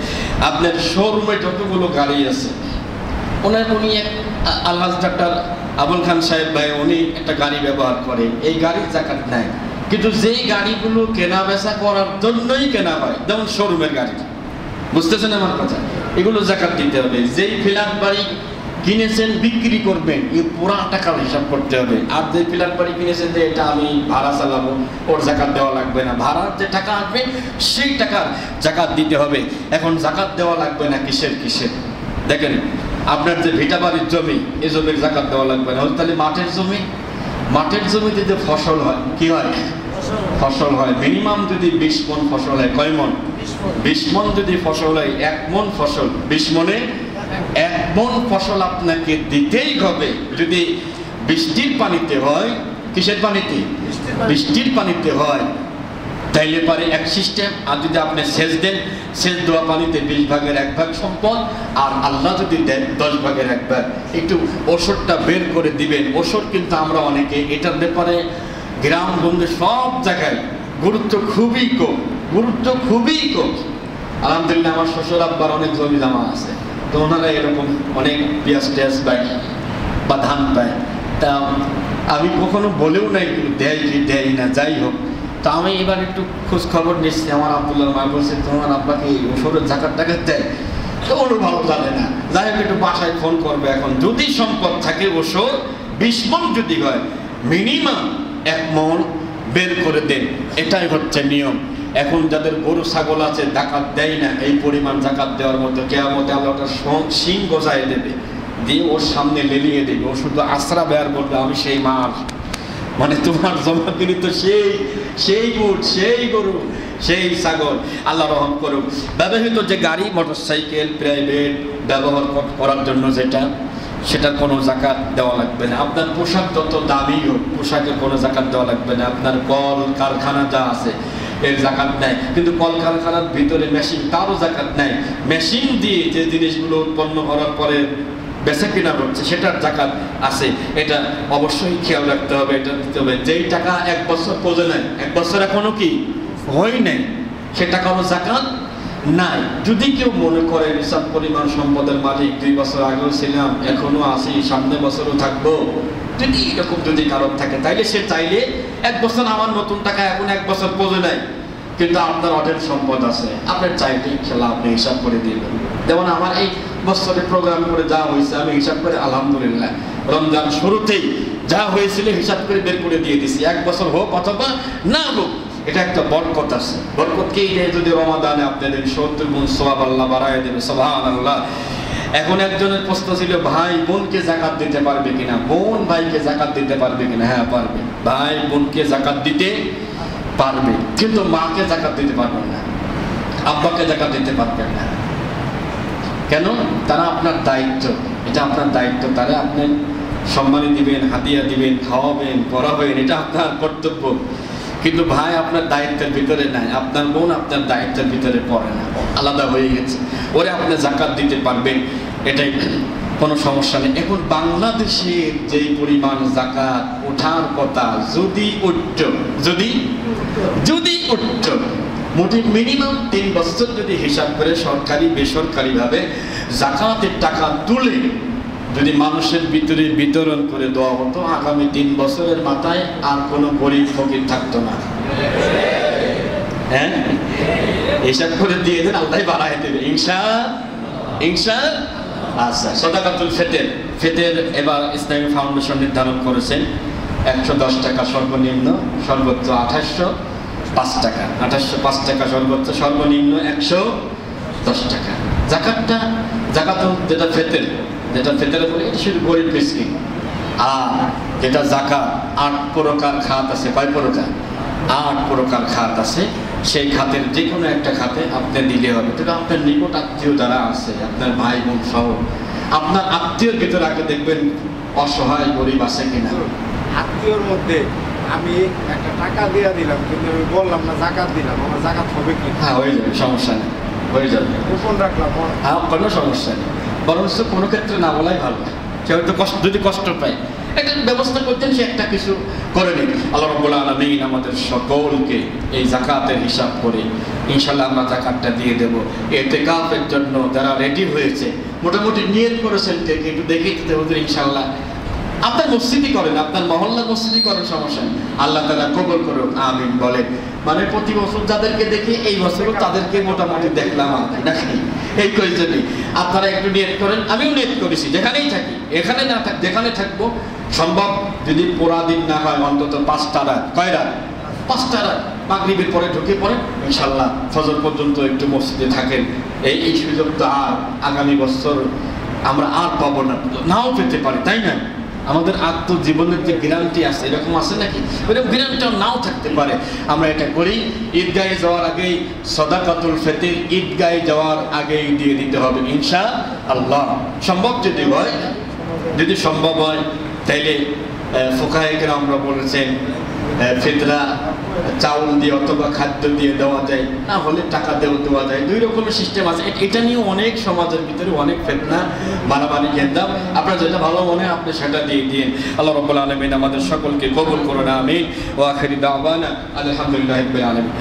Speaker 1: আপনার শোরুমে যতগুলো গাড়ি আছে, উনি এক আলহাজ ডাক্তার আবুল খান সাহেব ভাই, উনি একটা গাড়ি ব্যবহার করে, এই গাড়ির যাকাত নাই, কিন্তু যেই গাড়িগুলো কেনা বেচা করার জন্যই কেনা হয়, যেমন শোরুমের গাড়ি, বুঝতেছেন আমার কথা, এগুলো যাকাত দিতে হবে। যেই ফ্ল্যাট বাড়ি কিনেছেন বিক্রি করবেন, এই পুরা টাকার হিসাব করতে হবে। আর যে ফ্ল্যাট বাড়ি কিনেছেন যে এটা আমি ভাড়া চালাবো, ওর যাকাত দেওয়া লাগবে না, ভাড়ার যে টাকা আসবে সেই টাকার যাকাত দিতে হবে। এখন যাকাত দেওয়া লাগবে না কিসের? দেখেন, আপনার যে ভিটা বাড়ির জমি, এই জমির যাকাত দেওয়া লাগবে না। তাহলে মাঠের জমিতে যে ফসল হয়, কি হয়? ফসল হয়। মিনিমাম যদি 20 মণ ফসল হয়, কয় মণ? 20 মণ যদি ফসল হয়, 1 মণ ফসল 20 মণে 1 মণ ফসল আপনাকে দিতেই হবে। যদি বৃষ্টির পানিতে হয়, কিসের পানিতে? বৃষ্টির পানিতে হয়, তাইলে পারে এক সিস্টেম। আর যদি আপনি সেচ দেন, সেচ দেওয়া পানিতে 20 ভাগের 1 ভাগ সম্পদ, আর আল্লাহ যদি দেন 10 ভাগের 1 ভাগ। একটু ওষুধটা বের করে দিবেন। ওষুধ কিন্তু আমরা অনেকে এটার ব্যাপারে গ্রামগঞ্জে সব জায়গায় গুরুত্ব খুবই কম। আলহামদুলিল্লাহ আমার শ্বশুর আব্বার অনেক জমি জমা আছে, তো ওনারা এরকম অনেক পেঁয়াজ টেয়াজ পায় বা ধান পায়। তা আমি কখনো বলেও নাই দেয় কি দেয় না, যাই হোক। তা আমি এবার একটু খোঁজ খবর নিচ্ছি। আমার আব্দুল্লাহ মা বলছে, তোমার আব্বাকে ওষুধের জাকাত টাকাত দেয়? তো ওর ভালো জানে না, যাই হোক একটু বাসায় ফোন করবে। এখন যদি সম্পদ থাকে ওষুধ 20 মণ যদি হয়, মিনিমাম 1 মণ বের করে দেন, এটাই হচ্ছে নিয়ম। এখন যাদের গরু ছাগল আছে জাকাত দেয় না, এই পরিমাণ জাকাত দেওয়ার মতো কিয়ামতে আল্লাহ ওটা শিং গজায় দেবে, দিয়ে ওর সামনে লেলিয়ে দেবে। ও শুধু আশ্রা বেয়ার বলবে আমি সেই মার, মানে তোমার জমাগিরি তো সেই উট, সেই গরু, সেই ছাগল। আল্লাহ রহম করুক। ব্যবহৃত যে গাড়ি, মোটরসাইকেল, প্রাইভেট ব্যবহার করার জন্য সেটার কোনো জাকাত দেওয়া লাগবে না। আপনার পোশাক যত দামি হোক, পোশাকের কোনো জাকাত দেওয়া লাগবে না। আপনার কল কারখানা যা আছে এর জাকাত নেয়, কিন্তু কল কারখানার ভিতরে মেশিন, তারও জাকাত নেয়। মেশিন দিয়ে যে জিনিসগুলো উৎপন্ন করার পরে বেচা কিনা হচ্ছে সেটার জাকাত আছে। এটা অবশ্যই খেয়াল রাখতে হবে, এটা দিতে হবে। যেই টাকা 1 বছর পৌঁছে নেয়, 1 বছর এখনো কি হয় নাই, সে টাকারও জাকাত নাই। যদি কেউ মনে করে নিসাব পরিমাণ সম্পদের মালিক, 2 বছর আগেও ছিলাম, এখনো আছি, সামনে বছরও থাকবো, যদি এরকম যদি কারণ থাকে, তাইলে সে চাইলে 1 বছর আমার নতুন টাকা এখন 1 বছর পৌঁছে নেয়, কিন্তু আপনার অঢেল সম্পদ আছে, আপনার চাইলে খেলা আপনি হিসাব করে দিবেন। যেমন আমার এই বছরে প্রোগ্রাম করে যা হয়েছে আমি হিসাব করে আলহামদুলিল্লাহ রমজান শুরুতেই যা হয়েছিল হিসাব করে বের করে দিয়ে দিছি। 1 বছর হোক অথবা না হোক, এটা একটা বরকত আছে। বরকতকে যদি রমাদানে আপনাদের 70 গুণ সওয়াব আল্লাহ বাড়ায় দেবে, সুবহানাল্লাহ। এখন একজনের প্রশ্ন ছিল, ভাই বোনকে জাকাত দিতে পারবে কিনা, বোন ভাইকে জাকাত দিতে পারবে কিনা? হ্যাঁ পারবে, ভাই বোনকে জাকাত দিতে পারবে, কিন্তু মাকে জাকাত দিতে পারবেন না, আব্বাকে জাকাত দিতে পারবেন না। কেন? তারা আপনার দায়িত্ব, এটা আপনার দায়িত্ব, তারা আপনি সম্মানী দিবেন, হাদিয়া দিবেন, খাওয়াবেন, পড়াবেন, এটা আপনার কর্তব্য। কিন্তু ভাই আপনার দায়িত্বের ভিতরে নাই, আপনার বোন আপনার দায়িত্বের ভিতরে পড়ে না, আলাদা হয়ে গেছে, ওরে আপনি জাকাত দিতে পারবেন, এটাই কোনো সমস্যা নেই। এখন বাংলাদেশের যেই পরিমাণ জাকাত ওঠার কথা, যদি উঠত মোটে মিনিমাম 3 বছর যদি হিসাব করে সরকারি বেসরকারিভাবে জাকাতের টাকা তুলে যদি মানুষের ভিতরে বিতরণ করে দেওয়া হতো, আগামী 3 বছরের মাথায় আর কোনো গরিব ফকির থাকতো না। হ্যাঁ, হিসাব করে দিয়ে দেন, আল্লাহ বাড়ায় দেবে ইনশাআল্লাহ। আচ্ছা, সাদাকাতুল ফিতর এবার ইসলামী ফাউন্ডেশন নির্ধারণ করেছেন 110 টাকা সর্বনিম্ন, সর্বোচ্চ 2805 টাকা, 2805 টাকা সর্বোচ্চ, সর্বনিম্ন 110 টাকা। জাকাতুল যেটা ফিতরে বলে, এটা শুধু গরিব মিসকিন। আর যেটা জাকাত, 8 প্রকার খাত আছে। কয় প্রকার? 8 প্রকার খাত আছে। সেই খাতের যে কোনো একটা খাতে আপনি দিলে হবে। তবে আপনার নিকট আত্মীয় যারা আছে, আপনার ভাই বোন সহ, আপনার আত্মীয়র ভিতরে আগে দেখবেন অসহায় গরিব আছে কিনা।
Speaker 2: আত্মীয়র মধ্যে আমি একটা টাকা দিয়ে দিলাম, কিন্তু আমি বললাম না জাকাত দিলাম, আমার জাকাত হবে কি?
Speaker 1: হ্যাঁ, হয়ে যাবে, সমস্যা নেই, হয়ে যাবে,
Speaker 2: গোপন রাখলাম,
Speaker 1: হ্যাঁ, কোনো সমস্যা নেই। বরঞ্চ কোনো ক্ষেত্রে না বলাই ভালো। কেউ তো যদি কষ্ট পায়, একটা ব্যবস্থা করতেন, সে একটা কিছু করে নিন। আল্লাহ রাব্বুল আলামিন আমাদের সকলকে এই জাকাতের হিসাব করে ইনশাআল্লাহ আমরা জাকাতটা দিয়ে দেব। ইতিকাফের জন্য যারা রেডি হয়েছে, মোটামুটি নিয়ত করেছেন, একটু দেখে দিতে হবে ইনশাআল্লাহ। আপনার মসজিদই করেন, আপনার মহল্লার মসজিদই করেন, সমস্যা নেই। আল্লাহ তাআলা কবুল করুক, আমিন বলেন। মানে প্রতি বছর যাদেরকে দেখি, এই বছরও তাদেরকে মোটামুটি দেখলাম নাকি, এই কয়েকজনই। আপনারা একটু নিয়ত করেন, আমিও নিয়ত করেছি, যেখানেই থাকি, এখানে না থাক, যেখানে থাকবো, সম্ভব যদি পুরা দিন না হয়, অন্তত 5টা রাত। কয় রাত? 5টা রাত। মাগরিবের পরে ঢুকে পড়েন, ইনশাআল্লাহ ফজর পর্যন্ত একটু মসজিদে থাকেন। এই সুযোগ তো আর আগামী বছর আমরা আর পাবো না, নাও পেতে পারি, তাই না? আমাদের আত্মজীবনের যে গ্যারান্টি আছে, এরকম আছে নাকি? ওইরকম গ্যারান্টিও নাও থাকতে পারে। আমরা এটা করি, ঈদগাহে যাওয়ার আগেই সাদাকাতুল ফিতর ঈদগাহে যাওয়ার আগেই দিয়ে দিতে হবে ইনশাআল্লাহ। সম্ভব যদি সম্ভব হয়, তাইলে ফুকাহে কেরামরা বলেছেন ফিতরা চাউল দিয়ে অথবা খাদ্য দিয়ে দেওয়া যায়, না হলে টাকা দিয়েও দেওয়া যায়। 2 রকমের সিস্টেম আছে। এটা নিয়ে অনেক সমাজের ভিতরে অনেক ফিতনা, মারামারি, গেন্দাম। আপনার যেটা ভালো মনে হয় আপনি সেটা দিয়ে দিন। আল্লাহ রাব্বুল আলামিন আমাদের সকলকে কবুল করুন, আমিন। ওয়া আখিরু দাওয়ানা আলহামদুলিল্লাহি রাব্বিল আলামিন।